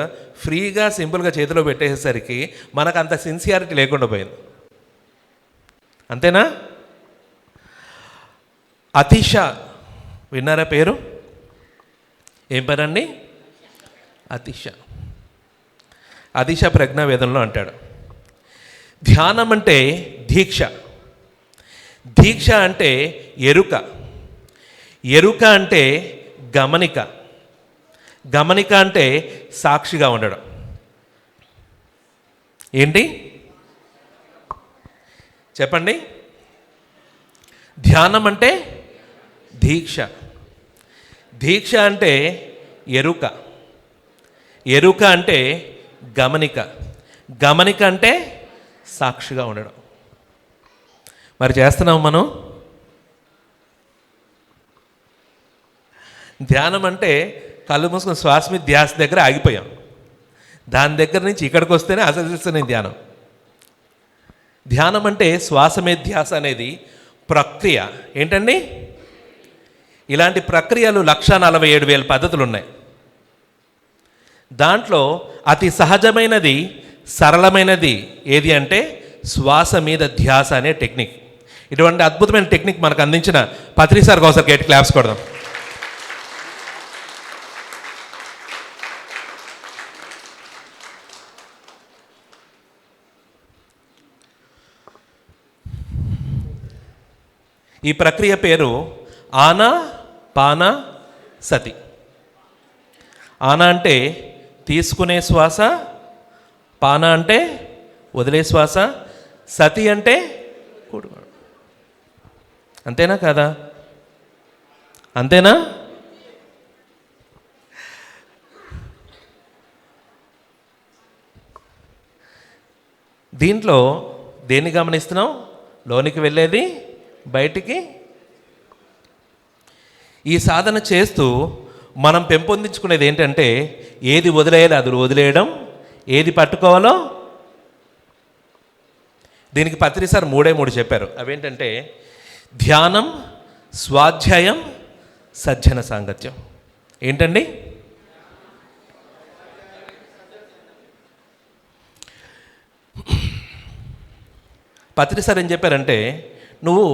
ఫ్రీగా సింపుల్గా చేతిలో పెట్టేసరికి మనకు అంత సిన్సియారిటీ లేకుండా పోయింది. అంతేనా? అతిష విన్నారా పేరు? ఏం పేరండి? అతిష. అతిష ప్రజ్ఞావేదంలో అంటాడు, ధ్యానం అంటే దీక్ష, దీక్ష అంటే ఎరుక, ఎరుక అంటే గమనిక, గమనిక అంటే సాక్షిగా ఉండడం. ఏంటి చెప్పండి? ధ్యానం అంటే దీక్ష, దీక్ష అంటే ఎరుక, ఎరుక అంటే గమనిక, గమనిక అంటే సాక్షిగా ఉండడం. మరి చేస్తున్నాం మనం? ధ్యానం అంటే కళ్ళు మూసుకుని శ్వాస మీద ధ్యాస దగ్గర ఆగిపోయాం. దాని దగ్గర నుంచి ఇక్కడికి వస్తేనే అసలు ధ్యానం. ధ్యానం అంటే శ్వాస మీద ధ్యాస అనేది ప్రక్రియ. ఏంటండి? ఇలాంటి ప్రక్రియలు 147,000 పద్ధతులు ఉన్నాయి. దాంట్లో అతి సహజమైనది, సరళమైనది ఏది అంటే శ్వాస మీద ధ్యాస అనే టెక్నిక్. ఇటువంటి అద్భుతమైన టెక్నిక్ మనకు అందించిన పత్రి సార్ ఒకసారి గట్టి క్లాప్స్ కొడదాం. ఈ ప్రక్రియ పేరు ఆనా పాన సతి. ఆనా అంటే తీసుకునే శ్వాస, పాన అంటే వదిలే శ్వాస, సతి అంటే కూడుకోవడం. అంతేనా కదా? అంతేనా? దీంట్లో దేన్ని గమనిస్తున్నాం? లోనికి వెళ్ళేది, బయటికి. ఈ సాధన చేస్తూ మనం పెంపొందించుకునేది ఏంటంటే ఏది వదిలేయాలి అది వదిలేయడం, ఏది పట్టుకోవాలో. దీనికి పత్రి సార్ 3 చెప్పారు. అవేంటంటే ధ్యానం, స్వాధ్యాయం, సజ్జన సాంగత్యం. ఏంటండి? పత్రి సార్ ఏం చెప్పారంటే నువ్వు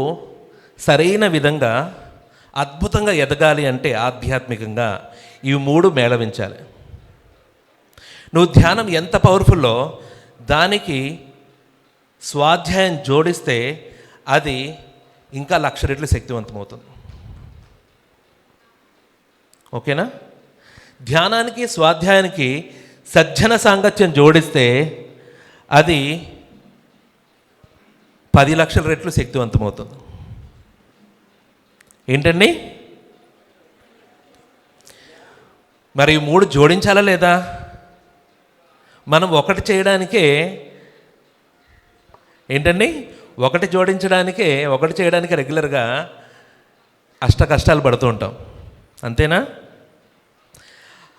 సరైన విధంగా అద్భుతంగా ఎదగాలి అంటే ఆధ్యాత్మికంగా ఇవి 3 మేళవించాలి. నువ్వు ధ్యానం ఎంత పవర్ఫుల్లో దానికి స్వాధ్యాయం జోడిస్తే అది ఇంకా 1,00,000 రెట్లు శక్తివంతమవుతుంది. ఓకేనా? ధ్యానానికి స్వాధ్యాయానికి సజ్జన సాంగత్యం జోడిస్తే అది 10,00,000 రెట్లు శక్తివంతమవుతుంది. ఏంటండి? మరి 3 జోడించాలా లేదా? మనం ఒకటి చేయడానికే ఏంటండి? ఒకటి జోడించడానికే, ఒకటి చేయడానికి రెగ్యులర్గా కష్టాలు పడుతూ ఉంటాం. అంతేనా?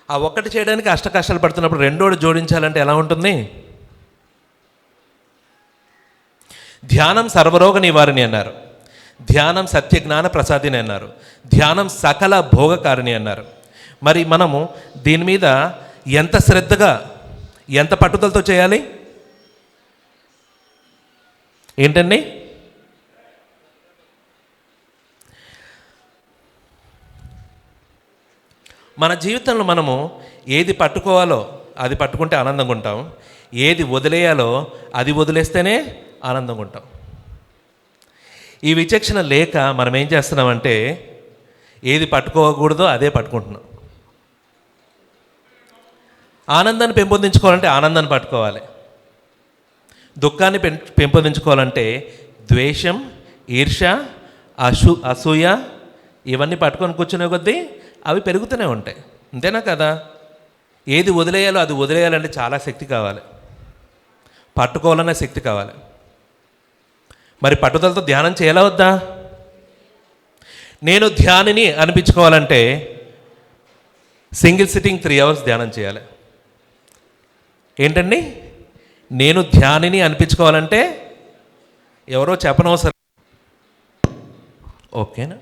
ఆ ఒక్కటి చేయడానికి కష్టాలు పడుతున్నప్పుడు రెండోది జోడించాలంటే ఎలా ఉంటుంది? ధ్యానం సర్వరోగ నివారణి అన్నారు, ధ్యానం సత్యజ్ఞాన ప్రసాదిని అన్నారు, ధ్యానం సకల భోగకారిణి అన్నారు. మరి మనము దీని మీద ఎంత శ్రద్ధగా, ఎంత పట్టుదలతో చేయాలి? ఏంటండి? మన జీవితంలో మనము ఏది పట్టుకోవాలో అది పట్టుకుంటే ఆనందంగా ఉంటాం, ఏది వదిలేయాలో అది వదిలేస్తేనే ఆనందంగా ఉంటాం. ఈ విచక్షణ లేక మనం ఏం చేస్తున్నామంటే ఏది పట్టుకోకూడదో అదే పట్టుకుంటున్నాం. ఆనందాన్ని పెంపొందించుకోవాలంటే ఆనందాన్ని పట్టుకోవాలి, దుఃఖాన్ని పెంపొందించుకోవాలంటే ద్వేషం, ఈర్ష, అసూయ ఇవన్నీ పట్టుకొని కూర్చునే కొద్దీ అవి పెరుగుతూనే ఉంటాయి. అంతేనా కదా? ఏది వదిలేయాలో అది వదిలేయాలంటే చాలా శక్తి కావాలి, పట్టుకోవాలనే శక్తి కావాలి. మరి పట్టుదలతో ధ్యానం చేయాలా వద్దా? నేను ధ్యానిని అనిపించుకోవాలంటే సింగిల్ సిట్టింగ్ 3 hours ధ్యానం చేయాలి. ఏంటండి, నేను ధ్యానిని అనిపించుకోవాలంటే ఎవరో చెప్పనవసరం, ఓకేనా?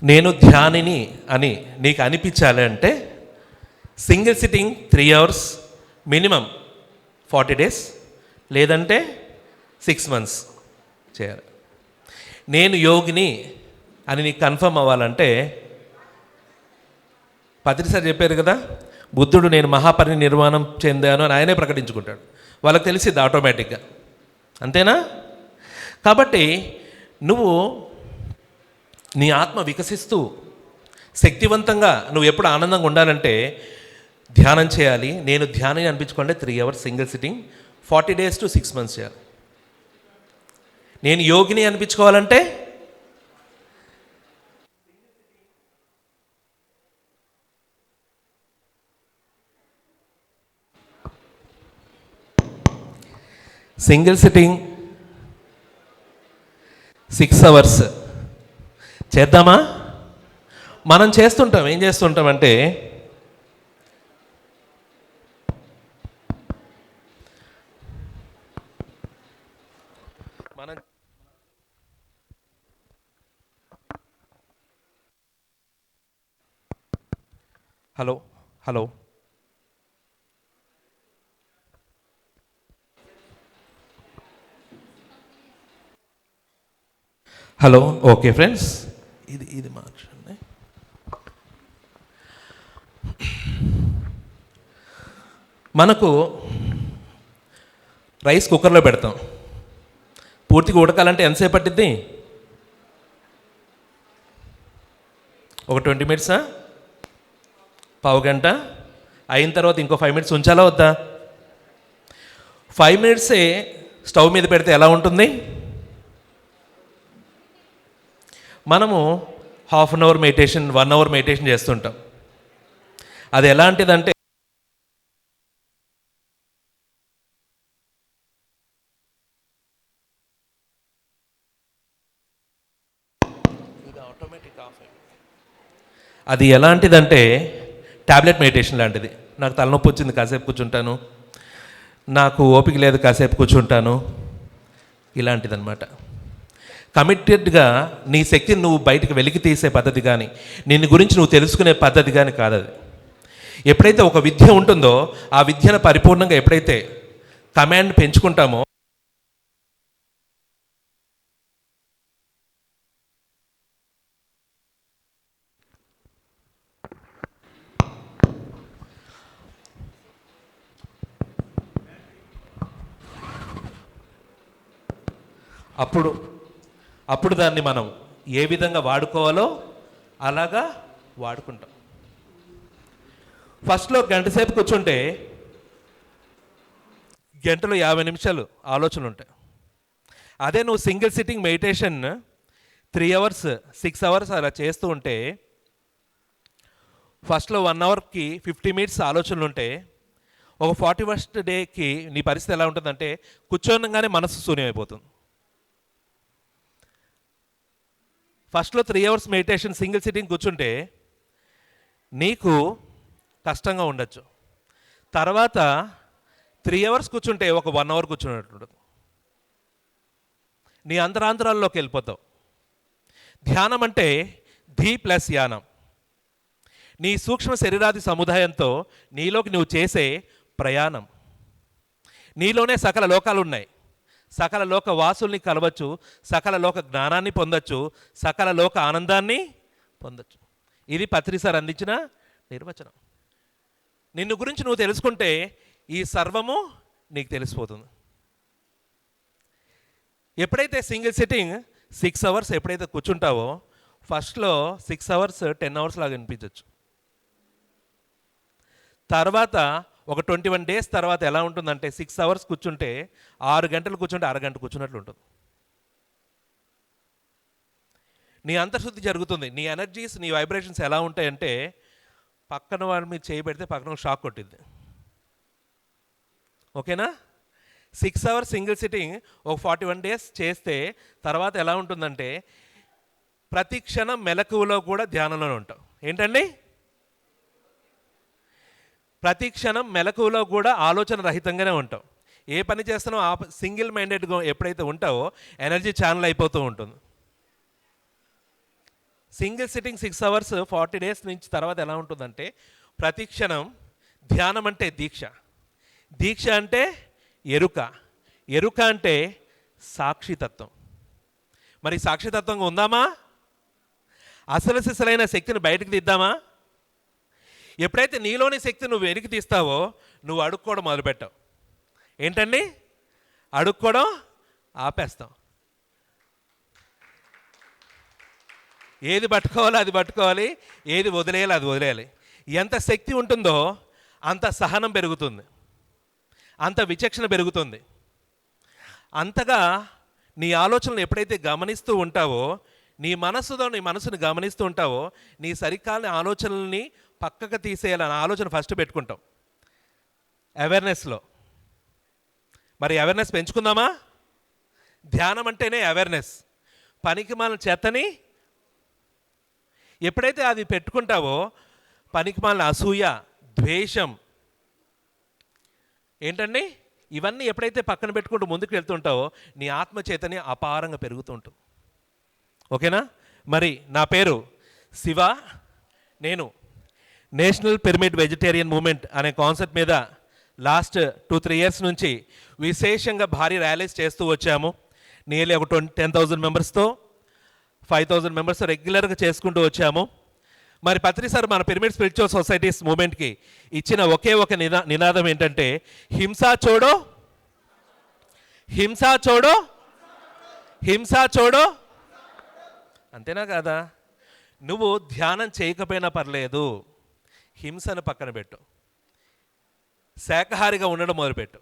నేను ధ్యానిని అని నీకు అనిపించాలి అంటే single sitting 3 hours minimum 40 days, లేదంటే 6 months చేయాలి. నేను యోగిని అని నీకు కన్ఫర్మ్ అవ్వాలంటే పత్రి సార్ చెప్పారు కదా, బుద్ధుడు నేను మహాపరినిర్వాణం చెందాను అని ఆయనే ప్రకటించుకుంటాడు. వాళ్ళకి తెలిసిద్ది ఆటోమేటిక్గా, అంతేనా? కాబట్టి నువ్వు నీ ఆత్మ వికసిస్తూ శక్తివంతంగా నువ్వు ఎప్పుడు ఆనందంగా ఉండాలంటే ధ్యానం చేయాలి. నేను ధ్యానం అనిపించుకుంటే 3 hours single sitting, 40 days to 6 months చేయాలి. నేను యోగిని అనిపించుకోవాలంటే సింగిల్ సిట్టింగ్ 6 hours చేద్దామా? మనం చేస్తుంటాం, ఏం చేస్తుంటామంటే మనం hello hello hello okay friends, ఇది మార్చండి. మనకు రైస్ కుక్కర్లో పెడతాం, పూర్తిగా ఉడకాలంటే ఎంతసేపు పట్టిద్ది? ఒక 20 minutes, పావు గంట. అయిన తర్వాత ఇంకో 5 minutes ఉంచాలా వద్దా? 5 minutes స్టవ్ మీద పెడితే ఎలా ఉంటుంది? మనము 1/2 hour మెడిటేషన్, 1 hour మెడిటేషన్ చేస్తుంటాం. అది ఎలాంటిదంటే అది ఎలాంటిదంటే ట్యాబ్లెట్ మెడిటేషన్ లాంటిది. నాకు తలనొప్పి వచ్చింది, కాసేపు కూర్చుంటాను, నాకు ఓపిక లేదు, కాసేపు కూర్చుంటాను, ఇలాంటిదన్నమాట. కమిటెడ్గా నీ శక్తిని నువ్వు బయటకు వెలికి తీసే పద్ధతి కానీ నిన్ను గురించి నువ్వు తెలుసుకునే పద్ధతి కానీ కాదు అది. ఎప్పుడైతే ఒక విద్య ఉంటుందో ఆ విద్యను పరిపూర్ణంగా ఎప్పుడైతే కమాండ్ పెంచుకుంటామో అప్పుడు దాన్ని మనం ఏ విధంగా వాడుకోవాలో అలాగా వాడుకుంటాం. ఫస్ట్లో గంట సేపు కూర్చుంటే గంటలో 50 నిమిషాలు ఆలోచనలు ఉంటాయి. అదే నువ్వు single sitting meditation 3 hours 6 hours అలా చేస్తూ ఉంటే ఫస్ట్లో 1 hourకి 50 minutes ఆలోచనలు ఉంటే ఒక 41st డేకి నీ పరిస్థితి ఎలా ఉంటుందంటే కూర్చోనగానే మనసు శూన్యమైపోతుంది. ఫస్ట్లో 3 hours మెడిటేషన్ సింగిల్ సిట్టింగ్ కూర్చుంటే నీకు కష్టంగా ఉండొచ్చు. తర్వాత 3 hours కూర్చుంటే ఒక 1 hour కూర్చున్నట్టు నీ అంతరాంతరాల్లోకి వెళ్ళిపోతావు. ధ్యానం అంటే ధీ ప్లస్ యానం. నీ సూక్ష్మ శరీరాది సముదాయంతో నీలోకి నువ్వు చేసే ప్రయాణం. నీలోనే సకల లోకాలు ఉన్నాయి. సకల లోక వాసుల్ని కలవచ్చు, సకల లోక జ్ఞానాన్ని పొందొచ్చు, సకల లోక ఆనందాన్ని పొందొచ్చు. ఇది పత్రి సార్ అందించిన నిర్వచనం. నిన్ను గురించి నువ్వు తెలుసుకుంటే ఈ సర్వము నీకు తెలిసిపోతుంది. ఎప్పుడైతే సింగిల్ సిట్టింగ్ 6 hours ఎప్పుడైతే కూర్చుంటావో ఫస్ట్లో 6 hours 10 hours లాగా అనిపించవచ్చు. తర్వాత ఒక 21 days తర్వాత ఎలా ఉంటుందంటే 6 hours కూర్చుంటే 6 గంటలు కూర్చుంటే అరగంట కూర్చున్నట్లు ఉంటుంది. నీ అంతర్శుద్ధి జరుగుతుంది. నీ ఎనర్జీస్, నీ వైబ్రేషన్స్ ఎలా ఉంటాయంటే పక్కన వాడి మీద చేయి పెడితే పక్కన షాక్ కొట్టిద్ది. ఓకేనా? 6 hours సింగిల్ సిట్టింగ్ ఒక 41 days చేస్తే తర్వాత ఎలా ఉంటుందంటే ప్రతి క్షణం మెలకువలో కూడా ధ్యానంలోనే ఉంటాం. ఏంటండి? ప్రతి క్షణం మెలకువలో కూడా ఆలోచన రహితంగానే ఉంటాం. ఏ పని చేస్తానో ఆ సింగిల్ మైండెడ్గా ఎప్పుడైతే ఉంటావో ఎనర్జీ ఛానల్ అయిపోతూ ఉంటుంది. సింగిల్ సిట్టింగ్ 6 hours 40 days నుంచి తర్వాత ఎలా ఉంటుందంటే ప్రతి క్షణం ధ్యానం అంటే దీక్ష, దీక్ష అంటే ఎరుక, ఎరుక అంటే సాక్షితత్వం. మరి సాక్షితత్వంగా ఉందామా? అసలు సిసలైన శక్తిని బయటకు తీద్దామా? ఎప్పుడైతే నీలోని శక్తి నువ్వు వెనక్కి తీస్తావో నువ్వు అడుక్కోవడం మొదలుపెట్టావు. ఏంటండి? అడుక్కోవడం ఆపేస్తాం. ఏది పట్టుకోవాలో అది పట్టుకోవాలి, ఏది వదిలేయాలో అది వదిలేయాలి. ఎంత శక్తి ఉంటుందో అంత సహనం పెరుగుతుంది, అంత విచక్షణ పెరుగుతుంది. అంతగా నీ ఆలోచనలు ఎప్పుడైతే గమనిస్తూ ఉంటావో, నీ మనసుని గమనిస్తూ ఉంటావో, నీ సరికాని ఆలోచనల్ని పక్కకు తీసేయాలని ఆలోచన ఫస్ట్ పెట్టుకుంటాం అవేర్నెస్లో. మరి అవేర్నెస్ పెంచుకుందామా? ధ్యానం అంటేనే అవేర్నెస్. పనికి మాలిన చెత్తని ఎప్పుడైతే అది పెట్టుకుంటావో, పనికి మాలిన అసూయ, ద్వేషం, ఏంటండి ఇవన్నీ ఎప్పుడైతే పక్కన పెట్టుకుంటూ ముందుకు వెళ్తుంటావో నీ ఆత్మ చైతన్యం అపారంగా పెరుగుతూ ఉంటుంది. ఓకేనా? మరి నా పేరు శివ. నేను నేషనల్ పిరమిడ్ వెజిటేరియన్ మూమెంట్ అనే కాన్సెప్ట్ మీద లాస్ట్ 2-3 years నుంచి విశేషంగా భారీ ర్యాలీస్ చేస్తూ వచ్చాము. నియర్లీ ఒక 10,000 మెంబర్స్తో 5,000 మెంబర్స్తో రెగ్యులర్గా చేసుకుంటూ వచ్చాము. మరి పత్రి సార్ మన పిరమిడ్ స్పిరిచువల్ సొసైటీస్ మూమెంట్కి ఇచ్చిన ఒకే ఒక నినాదం ఏంటంటే హింసా చోడో, హింసా చోడో, హింసా చోడో. అంతేనా కాదా? నువ్వు ధ్యానం చేయకపోయినా పర్లేదు, హింసను పక్కన పెట్టు, శాకాహారిగా ఉండడం మొదలుపెట్టు.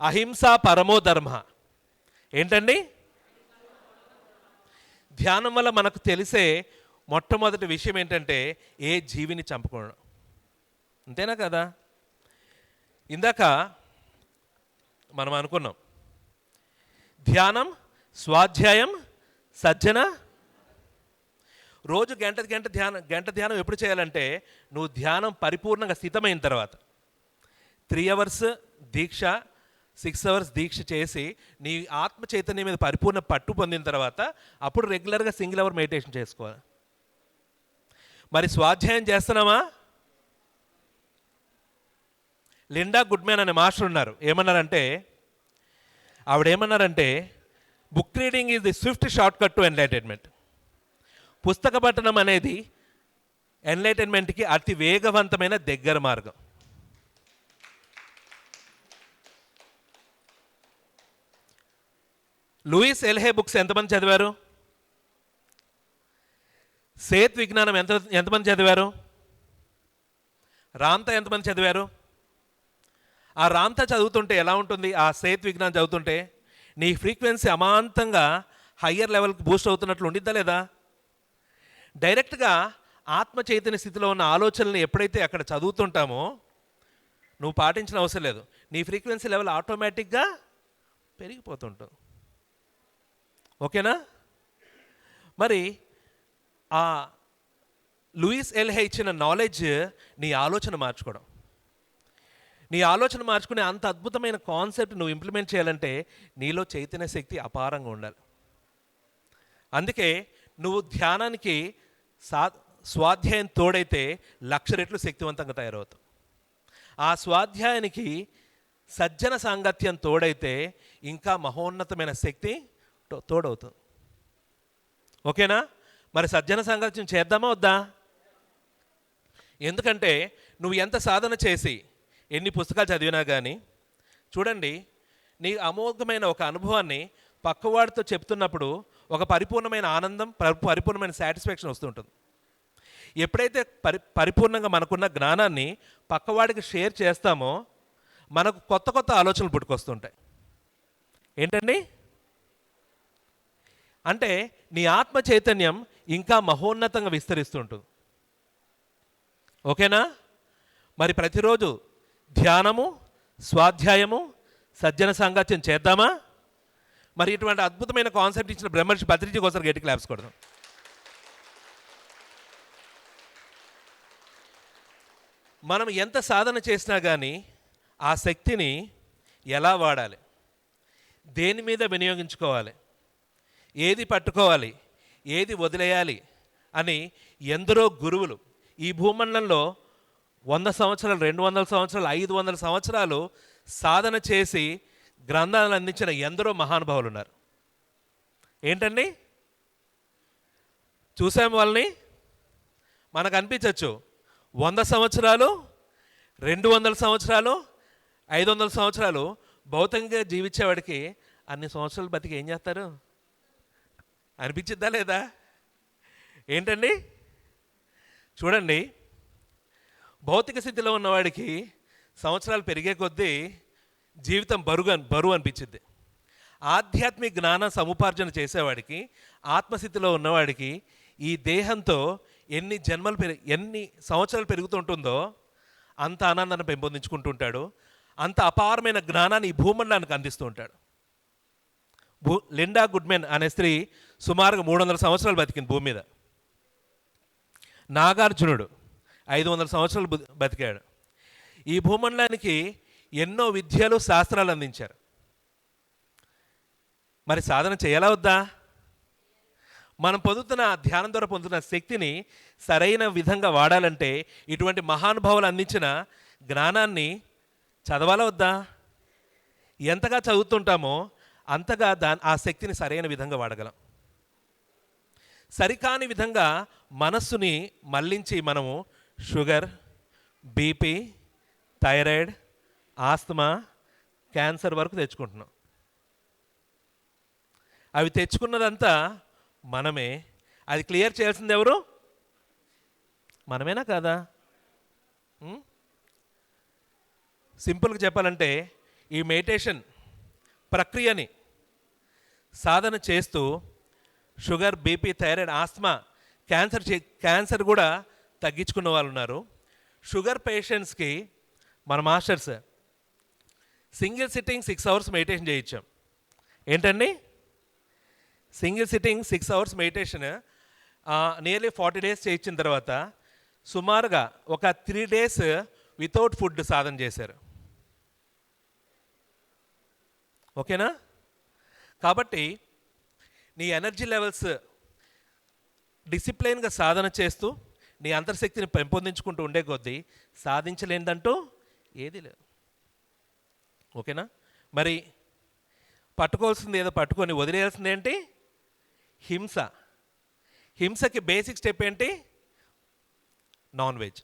అహింస పరమో ధర్మ. ఏంటండి? ధ్యానం వల్ల మనకు తెలిసే మొట్టమొదటి విషయం ఏంటంటే ఏ జీవిని చంపకూడదు. అంతేనా కదా? ఇందాక మనం అనుకున్నాం ధ్యానం, స్వాధ్యాయం, సజ్జన. రోజు గంట ధ్యానం ఎప్పుడు చేయాలంటే నువ్వు ధ్యానం పరిపూర్ణంగా స్థితమైన తర్వాత 3 hours దీక్ష, 6 hours దీక్ష చేసి నీ ఆత్మ చైతన్యం మీద పరిపూర్ణ పట్టు పొందిన తర్వాత అప్పుడు రెగ్యులర్గా సింగిల్ అవర్ మెడిటేషన్ చేసుకోవాలి. మరి స్వాధ్యాయం చేస్తున్నామా? లిండా గుడ్మ్యాన్ అనే మాస్టర్ ఉన్నారు. ఆవిడేమన్నారంటే book reading is the swift shortcut to enlightenment. పుస్తక పఠనం అనేది ఎన్లైటన్మెంట్కి అతి వేగవంతమైన దగ్గర మార్గం. లూయిస్ ఎల్హే బుక్స్ ఎంతమంది చదివారు? సేత్ విజ్ఞానం ఎంతమంది చదివారు? రామ్తా ఎంతమంది చదివారు? ఆ రామ్తా చదువుతుంటే ఎలా ఉంటుంది? ఆ సేత్ విజ్ఞానం చదువుతుంటే నీ ఫ్రీక్వెన్సీ అమాంతంగా హయ్యర్ లెవెల్కి బూస్ట్ అవుతున్నట్లు ఉండిద్దా లేదా? డైరెక్ట్గా ఆత్మ చైతన్య స్థితిలో ఉన్న ఆలోచనల్ని ఎప్పుడైతే అక్కడ చదువుతుంటామో నువ్వు పాటించిన అవసరం లేదు, నీ ఫ్రీక్వెన్సీ లెవెల్ ఆటోమేటిక్గా పెరిగిపోతుంటుంది. ఓకేనా? మరి ఆ లూయిస్ ఎల్హే ఇచ్చిన నాలెడ్జ్ నీ ఆలోచన మార్చుకోవడం. నీ ఆలోచన మార్చుకునే అంత అద్భుతమైన కాన్సెప్ట్ నువ్వు ఇంప్లిమెంట్ చేయాలంటే నీలో చైతన్య శక్తి అపారంగా ఉండాలి. అందుకే నువ్వు ధ్యానానికి స్వాధ్యాయం తోడైతే 1,00,000 రెట్లు శక్తివంతంగా తయారవుతావు. ఆ స్వాధ్యాయానికి సజ్జన సాంగత్యం తోడైతే ఇంకా మహోన్నతమైన శక్తి తోడవుతుంది. ఓకేనా? మరి సజ్జన సాంగత్యం చేద్దామా వద్దా? ఎందుకంటే నువ్వు ఎంత సాధన చేసి ఎన్ని పుస్తకాలు చదివినా కానీ చూడండి, నీ అమోఘమైన ఒక అనుభవాన్ని పక్కవాడితో చెప్తున్నప్పుడు ఒక పరిపూర్ణమైన ఆనందం, పరిపూర్ణమైన సాటిస్ఫాక్షన్ వస్తుంటుంది. ఎప్పుడైతే పరిపూర్ణంగా మనకున్న జ్ఞానాన్ని పక్కవాడికి షేర్ చేస్తామో మనకు కొత్త కొత్త ఆలోచనలు పుట్టుకొస్తుంటాయి. ఏంటండి? అంటే నీ ఆత్మ చైతన్యం ఇంకా మహోన్నతంగా విస్తరిస్తుంటుంది. ఓకేనా? మరి ప్రతిరోజు ధ్యానము, స్వాధ్యాయము, సజ్జన సాంగత్యం చేద్దామా? మరి ఇటువంటి అద్భుతమైన కాన్సెప్ట్ ఇచ్చిన బ్రహ్మర్షి పత్రిజీ కోసం గట్టి క్లాప్స్ కొడదాం. మనం ఎంత సాధన చేసినా కానీ ఆ శక్తిని ఎలా వాడాలి, దేని మీద వినియోగించుకోవాలి, ఏది పట్టుకోవాలి, ఏది వదిలేయాలి అని ఎందరో గురువులు ఈ భూమండలంలో 100 సంవత్సరాలు, 200 సంవత్సరాలు, 500 సంవత్సరాలు సాధన చేసి గ్రంథాలను అందించిన ఎందరో మహానుభావులు ఉన్నారు. ఏంటండి చూసాము వాళ్ళని? మనకు అనిపించవచ్చు 100 సంవత్సరాలు, 200 సంవత్సరాలు, 500 సంవత్సరాలు భౌతికంగా జీవించేవాడికి అన్ని సంవత్సరాలు బతికి ఏం చేస్తారు అనిపించిద్దా లేదా? ఏంటండి చూడండి, భౌతిక స్థితిలో ఉన్నవాడికి సంవత్సరాలు పెరిగే కొద్దీ జీవితం బరువు అనిపించింది. ఆధ్యాత్మిక జ్ఞాన సముపార్జన చేసేవాడికి, ఆత్మస్థితిలో ఉన్నవాడికి ఈ దేహంతో ఎన్ని సంవత్సరాలు పెరుగుతుంటుందో అంత ఆనందాన్ని పెంపొందించుకుంటుంటాడు, అంత అపారమైన జ్ఞానాన్ని ఈ భూమండలానికి అందిస్తూ ఉంటాడు. లిండా గుడ్మెన్ అనే స్త్రీ సుమారుగా 300 సంవత్సరాలు బతికింది భూమి మీద. నాగార్జునుడు 500 సంవత్సరాలు బతికాడు. ఈ భూమండలానికి ఎన్నో విద్యలు, శాస్త్రాలు అందించారు. మరి సాధన చేయాలా వద్దా? మనం పొందుతున్న ధ్యానం ద్వారా పొందుతున్న శక్తిని సరైన విధంగా వాడాలంటే ఇటువంటి మహానుభావులు అందించిన జ్ఞానాన్ని చదవాలా వద్దా? ఎంతగా చదువుతుంటామో అంతగా ఆ శక్తిని సరైన విధంగా వాడగలం. సరికాని విధంగా మనస్సుని మళ్ళించి మనము sugar, BP, thyroid, asthma, cancer వరకు తెచ్చుకుంటున్నాం. అవి తెచ్చుకున్నదంతా మనమే. అది క్లియర్ చేయాల్సింది ఎవరు? మనమేనా కాదా? సింపుల్గా చెప్పాలంటే ఈ మెడిటేషన్ ప్రక్రియని సాధన చేస్తూ sugar, BP, thyroid, asthma, cancer కూడా తగ్గించుకున్న వాళ్ళు ఉన్నారు. షుగర్ పేషెంట్స్కి మన masters single sitting 6 hours meditation చేయించాం. ఏంటండి? Single sitting 6 hours meditation nearly 40 days చేయించిన తర్వాత సుమారుగా ఒక 3 డేస్ వితౌట్ ఫుడ్ సాధన చేశారు. ఓకేనా? కాబట్టి నీ ఎనర్జీ లెవెల్స్ డిసిప్లైన్గా సాధన చేస్తూ నీ అంతర్శక్తిని పెంపొందించుకుంటూ ఉండే కొద్దీ సాధించలేనిదంటూ ఏది లేదు. ఓకేనా? మరి పట్టుకోవాల్సింది ఏదో పట్టుకొని వదిలేయాల్సింది ఏంటి? హింస. హింసకి బేసిక్ స్టెప్ ఏంటి? Non veg.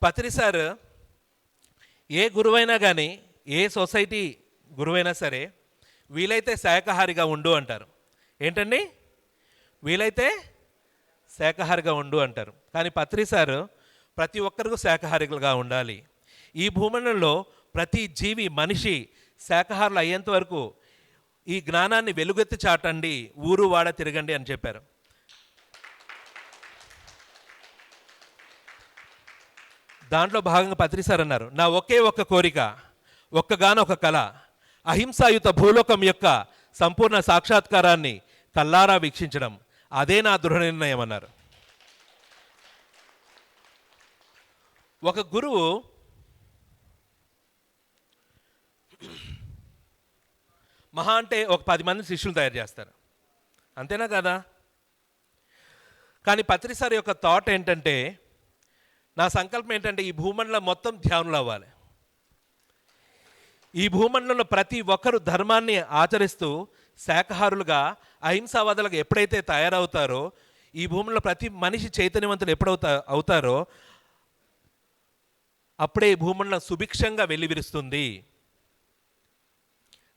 పత్రి సార్ ఏ గురువైనా కానీ, ఏ సొసైటీ గురువైనా సరే వీలైతే శాకాహారిగా ఉండు అంటారు. ఏంటండి? వీలైతే శాకాహారిగా ఉండు అంటారు. కానీ పత్రి సార్ ప్రతి ఒక్కరికి శాకాహారిగా ఉండాలి. ఈ భూమండలంలో ప్రతి జీవి, మనిషి శాకాహారులు అయ్యేంత వరకు ఈ జ్ఞానాన్ని వెలుగెత్తి చాటండి, ఊరు వాడ తిరగండి అని చెప్పారు. దాంట్లో భాగంగా పత్రి సార్ అన్నారు, నా ఒకే ఒక్క కోరిక, ఒక్కగానొక కళ, అహింసాయుత భూలోకం యొక్క సంపూర్ణ సాక్షాత్కారాన్ని కల్లారా వీక్షించడం, అదే నా దృఢ నిర్ణయం అన్నారు. ఒక గురువు మహా అంటే ఒక 10 మంది శిష్యులు తయారు చేస్తారు. అంతేనా కదా? కానీ పత్రి సార్ యొక్క థాట్ ఏంటంటే, నా సంకల్పం ఏంటంటే ఈ భూమండలం మొత్తం ధ్యానులు అవ్వాలి. ఈ భూమండలంలో ప్రతి ఒక్కరు ధర్మాన్ని ఆచరిస్తూ శాకాహారులుగా, అహింసావాదులుగా ఎప్పుడైతే తయారవుతారో, ఈ భూమిలో ప్రతి మనిషి చైతన్యవంతులు అవుతారో అప్పుడే ఈ భూమండలం సుభిక్షంగా వెల్లివిరుస్తుంది.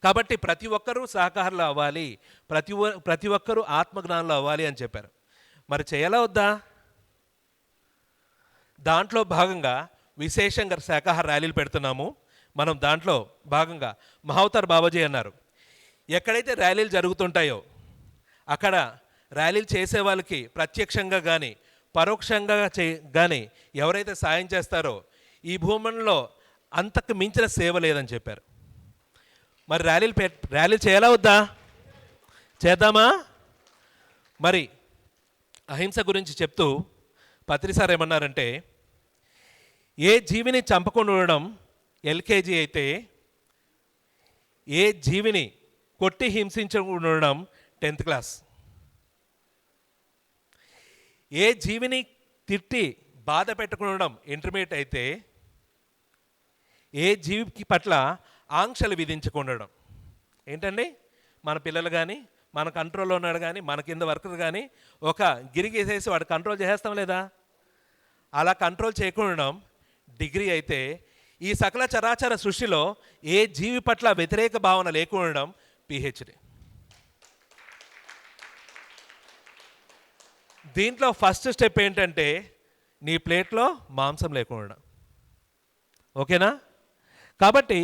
కాబట్టి ప్రతి ఒక్కరూ శాకాహారులు అవ్వాలి, ప్రతి ఒక్కరూ ఆత్మజ్ఞానులు అవ్వాలి అని చెప్పారు. మరి చేయాలా వద్దా? దాంట్లో భాగంగా విశేషంగా శాకాహార ర్యాలీలు పెడుతున్నాము. మనం దాంట్లో భాగంగా మహావతార్ బాబాజీ అన్నారు, ఎక్కడైతే ర్యాలీలు జరుగుతుంటాయో అక్కడ ర్యాలీలు చేసే వాళ్ళకి ప్రత్యక్షంగా కానీ పరోక్షంగా కానీ ఎవరైతే సాయం చేస్తారో ఈ భూమంలో అంతకు మించిన సేవ లేదని చెప్పారు. మరి ర్యాలీలు చేయాలా వద్దా? చేద్దామా? మరి అహింస గురించి చెప్తూ పత్రి సార్ ఏమన్నారంటే, ఏ జీవిని చంపకుండా ఉండడం ఎల్కేజీ అయితే, ఏ జీవిని కొట్టి హింసించకుండా ఉండడం 10th క్లాస్, ఏ జీవిని తిట్టి బాధ పెట్టకుండా ఉండడం ఇంటర్మీడియట్ అయితే, ఏ జీవికి పట్ల ఆంక్షలు విధించకుండా ఉండడం ఏంటండి? మన పిల్లలు కానీ, మన కంట్రోల్లో ఉన్నాడు కానీ, మన కింద వర్కర్ కానీ ఒక గిరిగేసేసి వాడు కంట్రోల్ చేసేస్తాం లేదా? అలా కంట్రోల్ చేయకుండా ఉండడం డిగ్రీ అయితే, ఈ సకల చరాచర సృష్టిలో ఏ జీవి పట్ల వ్యతిరేక భావన లేకుండా ఉండడం పిహెచ్డి. దీంట్లో ఫస్ట్ స్టెప్ ఏంటంటే నీ ప్లేట్లో మాంసం లేకుండా ఉండడం. ఓకేనా? కాబట్టి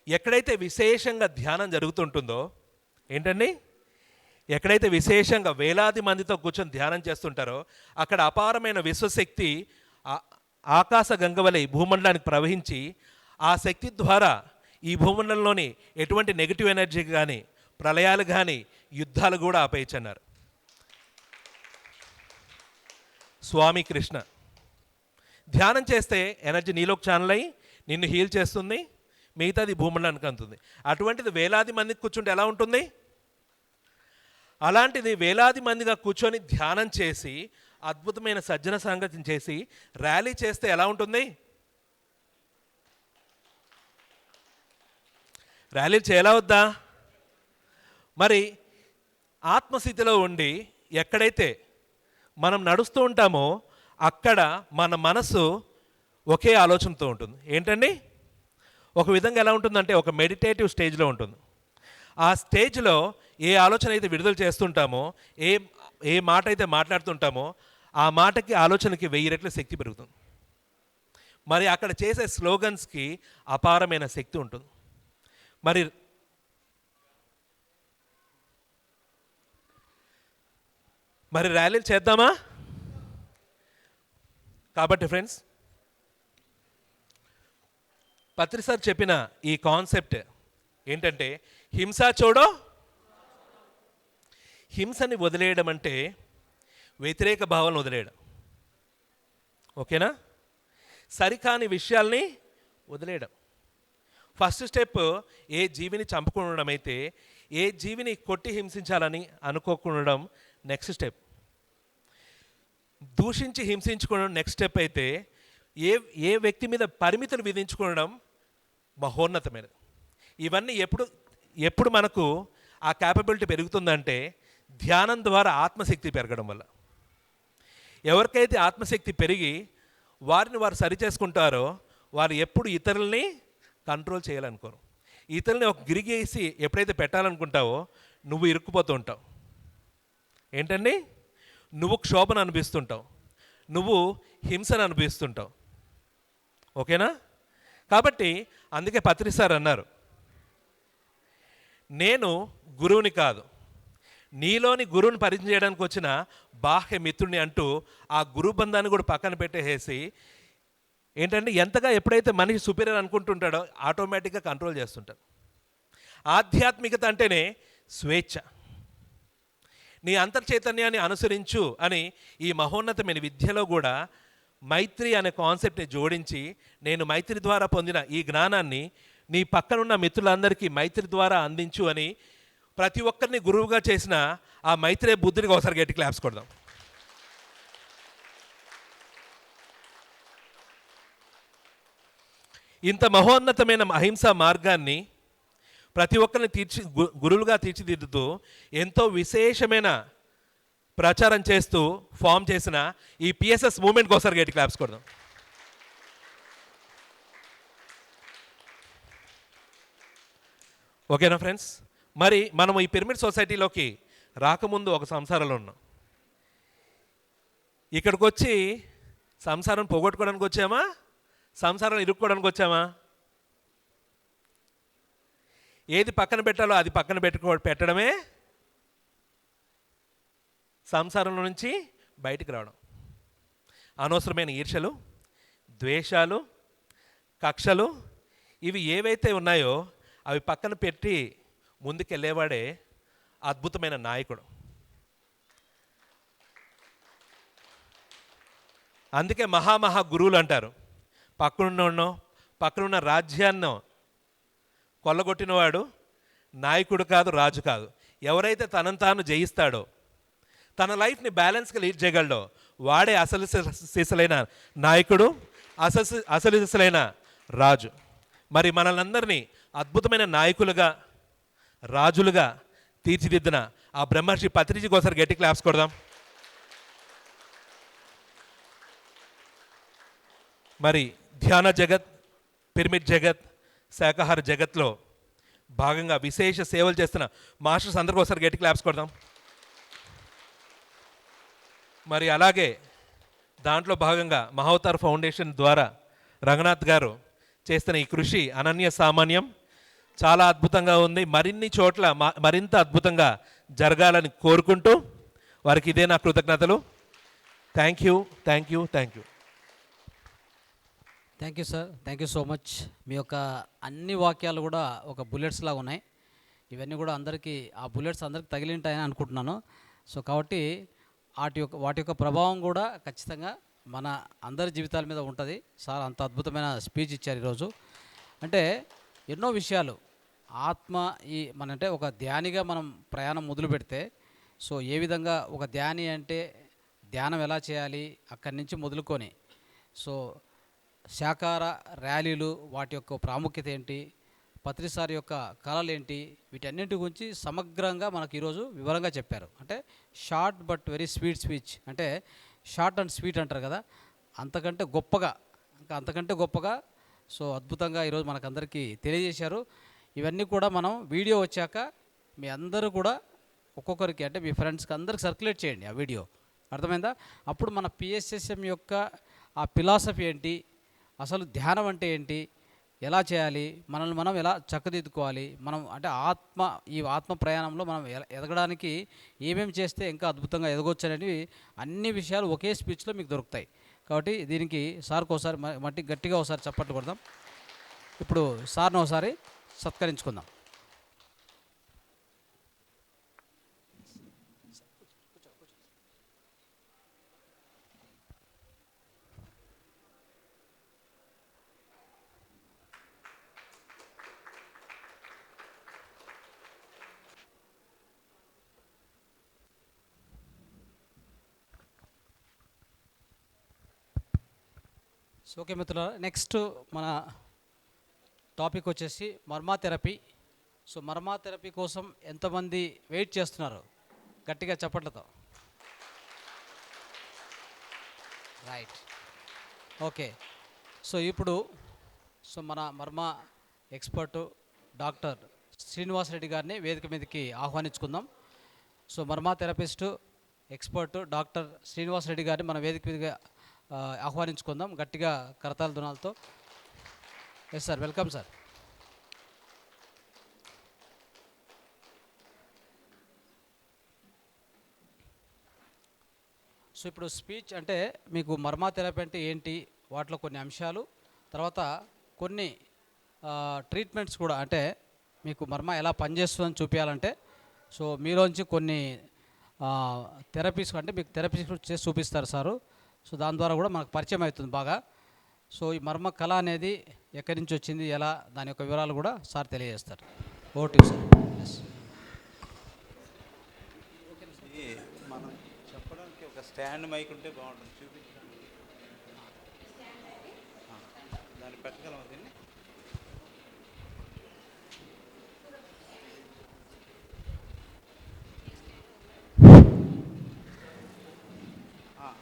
ఎక్కడైతే విశేషంగా ధ్యానం జరుగుతుంటుందో, ఏంటండి, ఎక్కడైతే విశేషంగా వేలాది మందితో కూర్చొని ధ్యానం చేస్తుంటారో అక్కడ అపారమైన విశ్వశక్తి ఆకాశ గంగవలై భూమండలానికి ప్రవహించి ఆ శక్తి ద్వారా ఈ భూమండలంలోని ఎటువంటి నెగిటివ్ ఎనర్జీ కానీ, ప్రళయాలు కానీ, యుద్ధాలు కూడా ఆపేయచ్చన్నారు స్వామి కృష్ణ. ధ్యానం చేస్తే ఎనర్జీ నీలోకి ఛానల్ అయ్యి నిన్ను హీల్ చేస్తుంది, మిగతాది భూమండలానికి అందుతుంది. అటువంటిది వేలాది మందికి కూర్చుంటే ఎలా ఉంటుంది? అలాంటిది వేలాది మందిగా కూర్చొని ధ్యానం చేసి అద్భుతమైన సజ్జన సంగతిని చేసి ర్యాలీ చేస్తే ఎలా ఉంటుంది? ర్యాలీలు చేయాలా వద్దా? మరి ఆత్మస్థితిలో ఉండి ఎక్కడైతే మనం నడుస్తూ ఉంటామో అక్కడ మన మనసు ఒకే ఆలోచనతో ఉంటుంది. ఏంటండి? ఒక విధంగా ఎలా ఉంటుందంటే ఒక మెడిటేటివ్ స్టేజ్లో ఉంటుంది. ఆ స్టేజ్లో ఏ ఆలోచన అయితే విడుదల చేస్తుంటామో, ఏ మాట అయితే మాట్లాడుతుంటామో ఆ మాటకి ఆలోచనకి 1000 రెట్ల శక్తి పెరుగుతుంది. మరి అక్కడ చేసే స్లోగన్స్కి అపారమైన శక్తి ఉంటుంది. మరి ర్యాలీలు చేద్దామా? కాబట్టి ఫ్రెండ్స్, పత్రి సార్ చెప్పిన ఈ కాన్సెప్ట్ ఏంటంటే హింస చూడో. హింసని వదిలేయడం అంటే వ్యతిరేక భావాలను వదిలేయడం. ఓకేనా? సరికాని విషయాల్ని వదిలేయడం. ఫస్ట్ స్టెప్ ఏ జీవిని చంపుకుండడం అయితే, ఏ జీవిని కొట్టి హింసించాలని అనుకోకుండడం నెక్స్ట్ స్టెప్. దూషించి హింసించుకోవడం నెక్స్ట్ స్టెప్ అయితే, ఏ వ్యక్తి మీద పరిమితులు విధించుకోవడం మహోన్నతమైనది. ఇవన్నీ ఎప్పుడు మనకు ఆ క్యాపబిలిటీ పెరుగుతుందంటే ధ్యానం ద్వారా ఆత్మశక్తి పెరగడం వల్ల. ఎవరికైతే ఆత్మశక్తి పెరిగి వారిని వారు సరి చేసుకుంటారో వారు ఎప్పుడు ఇతరుల్ని కంట్రోల్ చేయాలనుకోరు. ఇతరుల్ని ఒక గిరిగేసి ఎప్పుడైతే పెట్టాలనుకుంటావో నువ్వు ఇరుక్కుపోతూ ఉంటావు. ఏంటండి? నువ్వు క్షోభను అనిపిస్తుంటావు, నువ్వు హింసను అనిపిస్తుంటావు. ఓకేనా? కాబట్టి అందుకే పత్రి సార్ అన్నారు, నేను గురువుని కాదు, నీలోని గురువుని పరిచయం చేయడానికి వచ్చిన బాహ్య మిత్రుడిని అంటూ ఆ గురువు బంధాన్ని కూడా పక్కన పెట్టేసి ఏంటంటే ఎంతగా ఎప్పుడైతే మనిషి సుపీరియర్ అనుకుంటుంటాడో ఆటోమేటిక్గా కంట్రోల్ చేస్తుంటాడు. ఆధ్యాత్మికత అంటేనే స్వేచ్ఛ. నీ అంతర్చైతన్యాన్ని అనుసరించు అని ఈ మహోన్నతమైన విద్యలో కూడా మైత్రి అనే కాన్సెప్ట్ని జోడించి నేను మైత్రి ద్వారా పొందిన ఈ జ్ఞానాన్ని నీ పక్కనున్న మిత్రులందరికీ మైత్రి ద్వారా అందించు అని ప్రతి ఒక్కరిని గురువుగా చేసిన ఆ మైత్రే బుద్ధుడికి ఒకసారి గట్టి క్లాప్స్ కొడదాం. ఇంత మహోన్నతమైన అహింసా మార్గాన్ని ప్రతి ఒక్కరిని గురువులుగా తీర్చిదిద్దుతూ ఎంతో విశేషమైన ప్రచారం చేస్తూ ఫామ్ చేసిన ఈ పిఎస్ఎస్ మూమెంట్కి ఒకసారి గట్టి క్లాప్స్ కొడదాం. ఓకేనా ఫ్రెండ్స్? మరి మనం ఈ పిరమిడ్ సొసైటీలోకి రాకముందు ఒక సంసారంలో ఉన్నాం. ఇక్కడికి వచ్చి సంసారం పోగొట్టుకోవడానికి వచ్చామా, సంసారం ఇరుక్కోవడానికి వచ్చామా? ఏది పక్కన పెట్టాలో అది పక్కన పెట్టడమే సంసారంలో నుంచి బయటికి రావడం. అనవసరమైన ఈర్ష్యలు, ద్వేషాలు, కక్షలు ఇవి ఏవైతే ఉన్నాయో అవి పక్కన పెట్టి ముందుకెళ్ళేవాడే అద్భుతమైన నాయకుడు. అందుకే మహామహా గురువులు అంటారు. పక్కనున్న రాజ్యాన్ని కొల్లగొట్టినవాడు నాయకుడు కాదు, రాజు కాదు. ఎవరైతే తనను తాను జయిస్తాడో, తన లైఫ్ని బ్యాలెన్స్గా లీడ్ చేయగలడో వాడే అసలు సిసలైన నాయకుడు, అసలు సిసలైన రాజు. మరి మనల్ని అందరినీ అద్భుతమైన నాయకులుగా, రాజులుగా తీర్చిదిద్దిన ఆ బ్రహ్మర్షి పత్రిజీకి ఒకసారి గట్టి క్లాప్స్ కొడదాం. మరి ధ్యాన జగత్, పిరమిడ్ జగత్, శాకాహార జగత్లో భాగంగా విశేష సేవలు చేస్తున్న మాస్టర్స్ అందరికీ ఒకసారి గట్టి క్లాప్స్ కొడదాం. మరి అలాగే దాంట్లో భాగంగా మహావతార్ ఫౌండేషన్ ద్వారా రంగనాథ్ గారు చేస్తున్న ఈ కృషి అనన్య సామాన్యం, చాలా అద్భుతంగా ఉంది. మరిన్ని చోట్ల మరింత అద్భుతంగా జరగాలని కోరుకుంటూ వారికి ఇదే నా కృతజ్ఞతలు. Thank you, thank you, thank you. Thank you sir, thank you so much. మీ యొక్క అన్ని వాక్యాలు కూడా ఒక బుల్లెట్స్ లాగా ఉన్నాయి. ఇవన్నీ కూడా అందరికీ, ఆ బుల్లెట్స్ అందరికీ తగిలింటాయని అనుకుంటున్నాను. సో కాబట్టి వాటి యొక్క ప్రభావం కూడా ఖచ్చితంగా మన అందరి జీవితాల మీద ఉంటుంది. సార్ అంత అద్భుతమైన స్పీచ్ ఇచ్చారు ఈరోజు. అంటే ఎన్నో విషయాలు అంటే ఒక ధ్యానిగా మనం ప్రయాణం మొదలు పెడితే, సో ఏ విధంగా ఒక ధ్యాని అంటే ధ్యానం ఎలా చేయాలి అక్కడి నుంచి మొదలుకొని, సో శాకాహార ర్యాలీలు వాటి యొక్క ప్రాముఖ్యత ఏంటి, పత్రిసారి యొక్క కళలు ఏంటి, వీటన్నింటి గురించి సమగ్రంగా మనకు ఈరోజు వివరంగా చెప్పారు. అంటే short but very sweet speech, అంటే షార్ట్ అండ్ స్వీట్ అంటారు కదా, అంతకంటే గొప్పగా సో అద్భుతంగా ఈరోజు మనకందరికీ తెలియజేశారు. ఇవన్నీ కూడా మనం వీడియో వచ్చాక మీ అందరూ కూడా ఒక్కొక్కరికి, అంటే మీ ఫ్రెండ్స్కి అందరికి సర్క్యులేట్ చేయండి ఆ వీడియో, అర్థమైందా? అప్పుడు మన పిఎస్ఎస్ఎం యొక్క ఆ ఫిలాసఫీ ఏంటి, అసలు ధ్యానం అంటే ఏంటి, ఎలా చేయాలి, మనల్ని మనం ఎలా చక్కదిద్దుకోవాలి, మనం అంటే ఈ ఆత్మ ప్రయాణంలో మనం ఎదగడానికి ఏమేమి చేస్తే ఇంకా అద్భుతంగా ఎదగొచ్చు అనేవి అన్ని విషయాలు ఒకే స్పీచ్లో మీకు దొరుకుతాయి. కాబట్టి దీనికి సార్కి ఒకసారి గట్టిగా ఒకసారి చప్పట్లు కొడదాం. ఇప్పుడు సార్ని ఒకసారి సత్కరించుకుందాం. సో ఓకే మిత్రులారా, నెక్స్ట్ మన టాపిక్ వచ్చేసి marma therapy. So marma therapy కోసం ఎంతమంది వెయిట్ చేస్తున్నారు? గట్టిగా చప్పట్లతో. Right, okay. సో ఇప్పుడు మన మర్మా ఎక్స్పర్టు డాక్టర్ శ్రీనివాస్ రెడ్డి గారిని వేదిక మీదకి ఆహ్వానించుకుందాం. So marma therapist expert doctor Srinivas Reddy గారిని మన వేదిక మీదగా ఆహ్వానించుకుందాం గట్టిగా కరతాల దునాలతో. Yes sir, welcome sir. So ఇప్పుడు స్పీచ్ అంటే మీకు మర్మా థెరపీ అంటే ఏంటి, వాటిలో కొన్ని అంశాలు, తర్వాత కొన్ని ట్రీట్మెంట్స్ కూడా, అంటే మీకు మర్మా ఎలా పనిచేస్తుందని చూపించాలంటే, సో మీలోంచి కొన్ని థెరపీస్ అంటే మీకు థెరపీస్ చేసి చూపిస్తారు సారు. సో దాని ద్వారా కూడా మనకు పరిచయం అవుతుంది బాగా. సో ఈ మర్మ కళ అనేది ఎక్కడి నుంచి వచ్చింది, ఎలా, దాని యొక్క వివరాలు కూడా సార్ తెలియజేస్తారు. Okay sir. మనం చెప్పడానికి ఒక స్టాండ్ మైక్ ఉంటే బాగుంటుంది, చూపించడానికి. దాన్ని పెట్టగలం దీన్ని.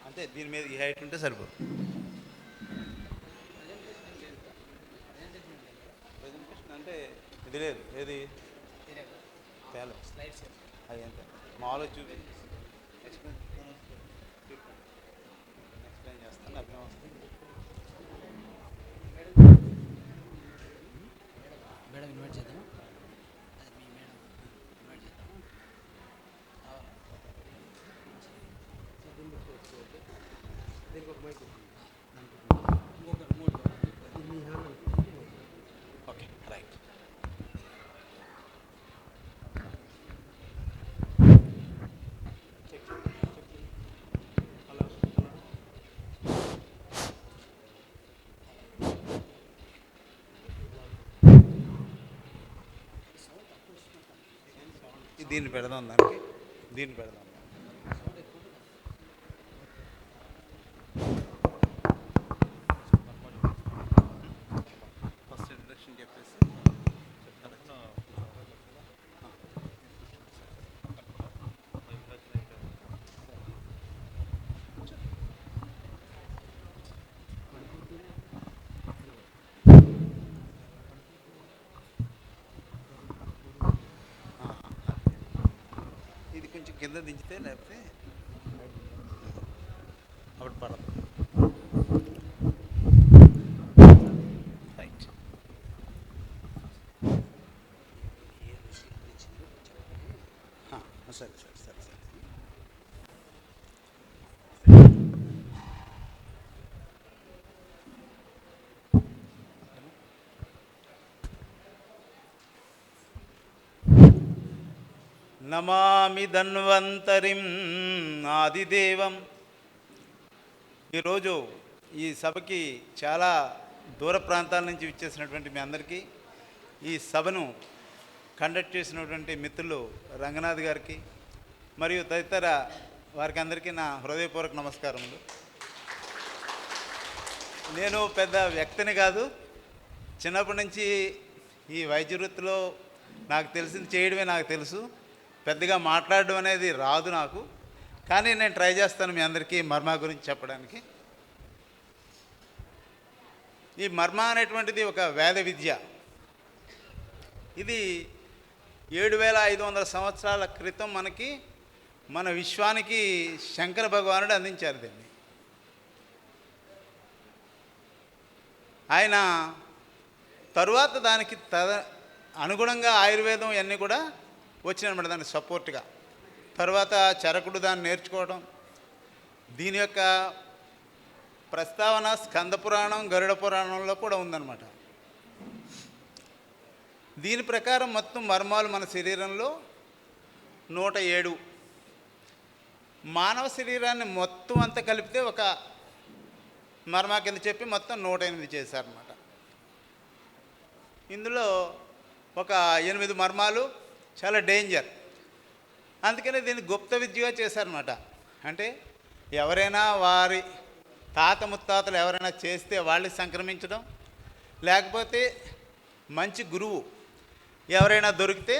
అంటే దీని మీద ఈ హైట్ ఉంటే సరిపో. ప్రెజెంటేషన్ అంటే ఇది లేదు, ఏది తేలేదు, అది ఎంత మామూలుగా చూపి ఎక్స్ప్లెయిన్ చేస్తాను, అర్థం వస్తుంది. మేడం ఇన్వైట్ చేద్దామా? అది మీ మేడం ఇన్వైట్ చేద్దామా? దీన్ని పెడదాం, దానికి దీన్ని పెడదాం. ఫస్ట్ ఇంట్రడక్షన్ చెప్పేసి ఇది కొంచెం కింద దించితే లేకపోతే అప్పుడు పడదు. రైట్. సరే సరే సరే సరే. నమామి ధన్వంతరిం ఆదిదేవం. ఈరోజు ఈ సభకి చాలా దూర ప్రాంతాల నుంచి విచ్చేసినటువంటి మీ అందరికీ, ఈ సభను కండక్ట్ చేసినటువంటి మిత్రులు రంగనాథ్ గారికి మరియు తదితర వారికి అందరికీ నా హృదయపూర్వక నమస్కారములు. నేను పెద్ద వ్యక్తిని కాదు, చిన్నప్పటి నుంచి ఈ వైద్య వృత్తిలో నాకు తెలిసింది చేయడమే నాకు తెలుసు. పెద్దగా మాట్లాడడం అనేది రాదు నాకు, కానీ నేను ట్రై చేస్తాను మీ అందరికీ మర్మా గురించి చెప్పడానికి. ఈ మర్మా అనేటువంటిది ఒక వేద విద్య. ఇది 7500 సంవత్సరాల క్రితం మన విశ్వానికి శంకర భగవానుడు అందించారు దీన్ని. ఆయన తరువాత దానికి అనుగుణంగా ఆయుర్వేదం ఇవన్నీ కూడా వచ్చినమాట దానికి సపోర్ట్గా. తర్వాత చరకుడు దాన్ని నేర్చుకోవడం, దీని యొక్క ప్రస్తావన స్కంద పురాణం, గరుడ పురాణంలో కూడా ఉందన్నమాట. దీని ప్రకారం మొత్తం మర్మాలు మన శరీరంలో 107. మానవ శరీరాన్ని మొత్తం అంతా కలిపితే ఒక మర్మా కింద చెప్పి మొత్తం 108 చేశారన్నమాట. ఇందులో ఒక 8 మర్మాలు చాలా డేంజర్, అందుకనే దీన్ని గుప్త విద్యగా చేశారన్నమాట. అంటే ఎవరైనా వారి తాత ముత్తాతలు ఎవరైనా చేస్తే వాళ్ళకి సంక్రమించడం, లేకపోతే మంచి గురువు ఎవరైనా దొరికితే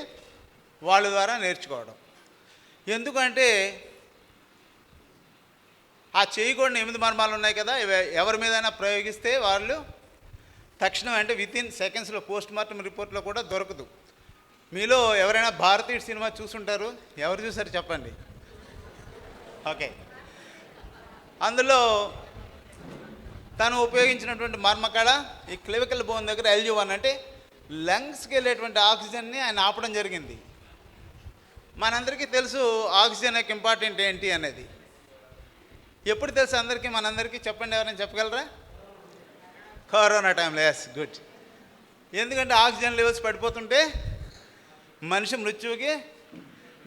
వాళ్ళ ద్వారా నేర్చుకోవడం. ఎందుకంటే ఆ చేయకూడని 8 మర్మాలు ఉన్నాయి కదా, ఎవరి మీదైనా ప్రయోగిస్తే వాళ్ళు తక్షణం అంటే వితిన్ సెకండ్స్లో పోస్ట్ మార్టం రిపోర్ట్లో కూడా దొరకదు. మీలో ఎవరైనా భారతీయ సినిమా చూసుంటారు, ఎవరు చూసారు చెప్పండి. ఓకే, అందులో తను ఉపయోగించినటువంటి మర్మకళ ఈ క్లెవికల్ బోన్ దగ్గర LG1 అంటే లంగ్స్కి వెళ్ళేటువంటి ఆక్సిజన్ని ఆయన ఆపడం జరిగింది. మనందరికీ తెలుసు ఆక్సిజన్ యొక్క ఇంపార్టెంట్ ఏంటి అనేది. ఎప్పుడు తెలుసు అందరికీ? మనందరికీ చెప్పండి, ఎవరైనా చెప్పగలరా? కరోనా టైంలో. Yes, good. ఎందుకంటే ఆక్సిజన్ లెవెల్స్ పడిపోతుంటే మనిషి మృత్యువుకి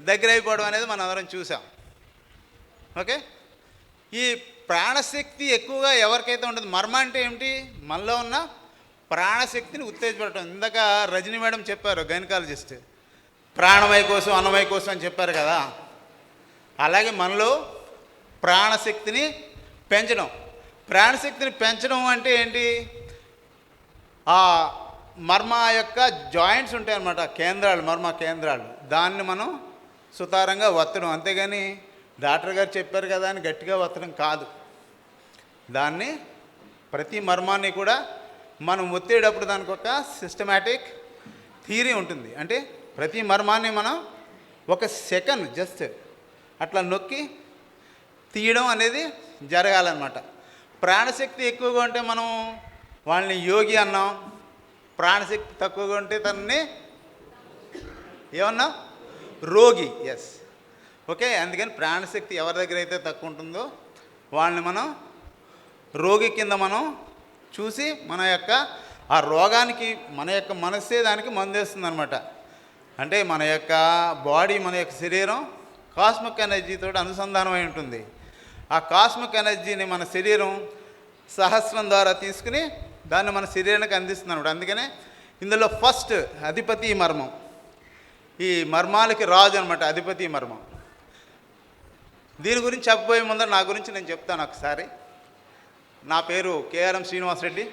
దగ్గర అయిపోవడం అనేది మనం అందరం చూసాం. ఓకే, ఈ ప్రాణశక్తి ఎక్కువగా ఎవరికైతే ఉండదు. మర్మ అంటే ఏమిటి? మనలో ఉన్న ప్రాణశక్తిని ఉత్తేజపడటం. ఇందాక రజనీ మేడం చెప్పారు, గైనకాలజిస్ట్, ప్రాణమయ కోసం అన్నమయ కోసం అని చెప్పారు కదా. అలాగే మనలో ప్రాణశక్తిని పెంచడం. ప్రాణశక్తిని పెంచడం అంటే ఏంటి? ఆ మర్మ యొక్క జాయింట్స్ ఉంటాయి అన్నమాట, కేంద్రాలు, మర్మ కేంద్రాలు. దాన్ని మనం సుతారంగా ఒత్తడం. అంతేగాని డాక్టర్ గారు చెప్పారు కదా అని గట్టిగా ఒత్తడం కాదు. దాన్ని ప్రతి మర్మాన్ని కూడా మనం ఒత్తేటప్పుడు దానికి ఒక సిస్టమేటిక్ థియరీ ఉంటుంది. అంటే ప్రతి మర్మాన్ని మనం ఒక సెకండ్ జస్ట్ అట్లా నొక్కి తీయడం అనేది జరగాలన్నమాట. ప్రాణశక్తి ఎక్కువగా ఉంటే మనం వాళ్ళని యోగి అన్నాం, ప్రాణశక్తి తక్కువగా ఉంటే తనని ఏమన్నా? రోగి. Yes, okay. అందుకని ప్రాణశక్తి ఎవరి దగ్గర అయితే తక్కువ ఉంటుందో వాళ్ళని మనం రోగి కింద మనం చూసి మన యొక్క ఆ రోగానికి మన యొక్క మనస్సే దానికి మందేస్తుంది అనమాట. అంటే మన యొక్క బాడీ, మన యొక్క శరీరం కాస్మిక్ ఎనర్జీతో అనుసంధానమై ఉంటుంది. ఆ కాస్మిక్ ఎనర్జీని మన శరీరం సహస్రం ద్వారా తీసుకుని దాన్ని మన శరీరానికి అందిస్తుంది అనమాట. అందుకనే ఇందులో ఫస్ట్ అధిపతి మర్మం. ఈ మర్మాలకి రాజు అనమాట, అధిపతి మర్మం. దీని గురించి చెప్పబోయే ముందర నా గురించి నేను చెప్తాను ఒకసారి. నా పేరు కేఆర్ఎం శ్రీనివాసరెడ్డి.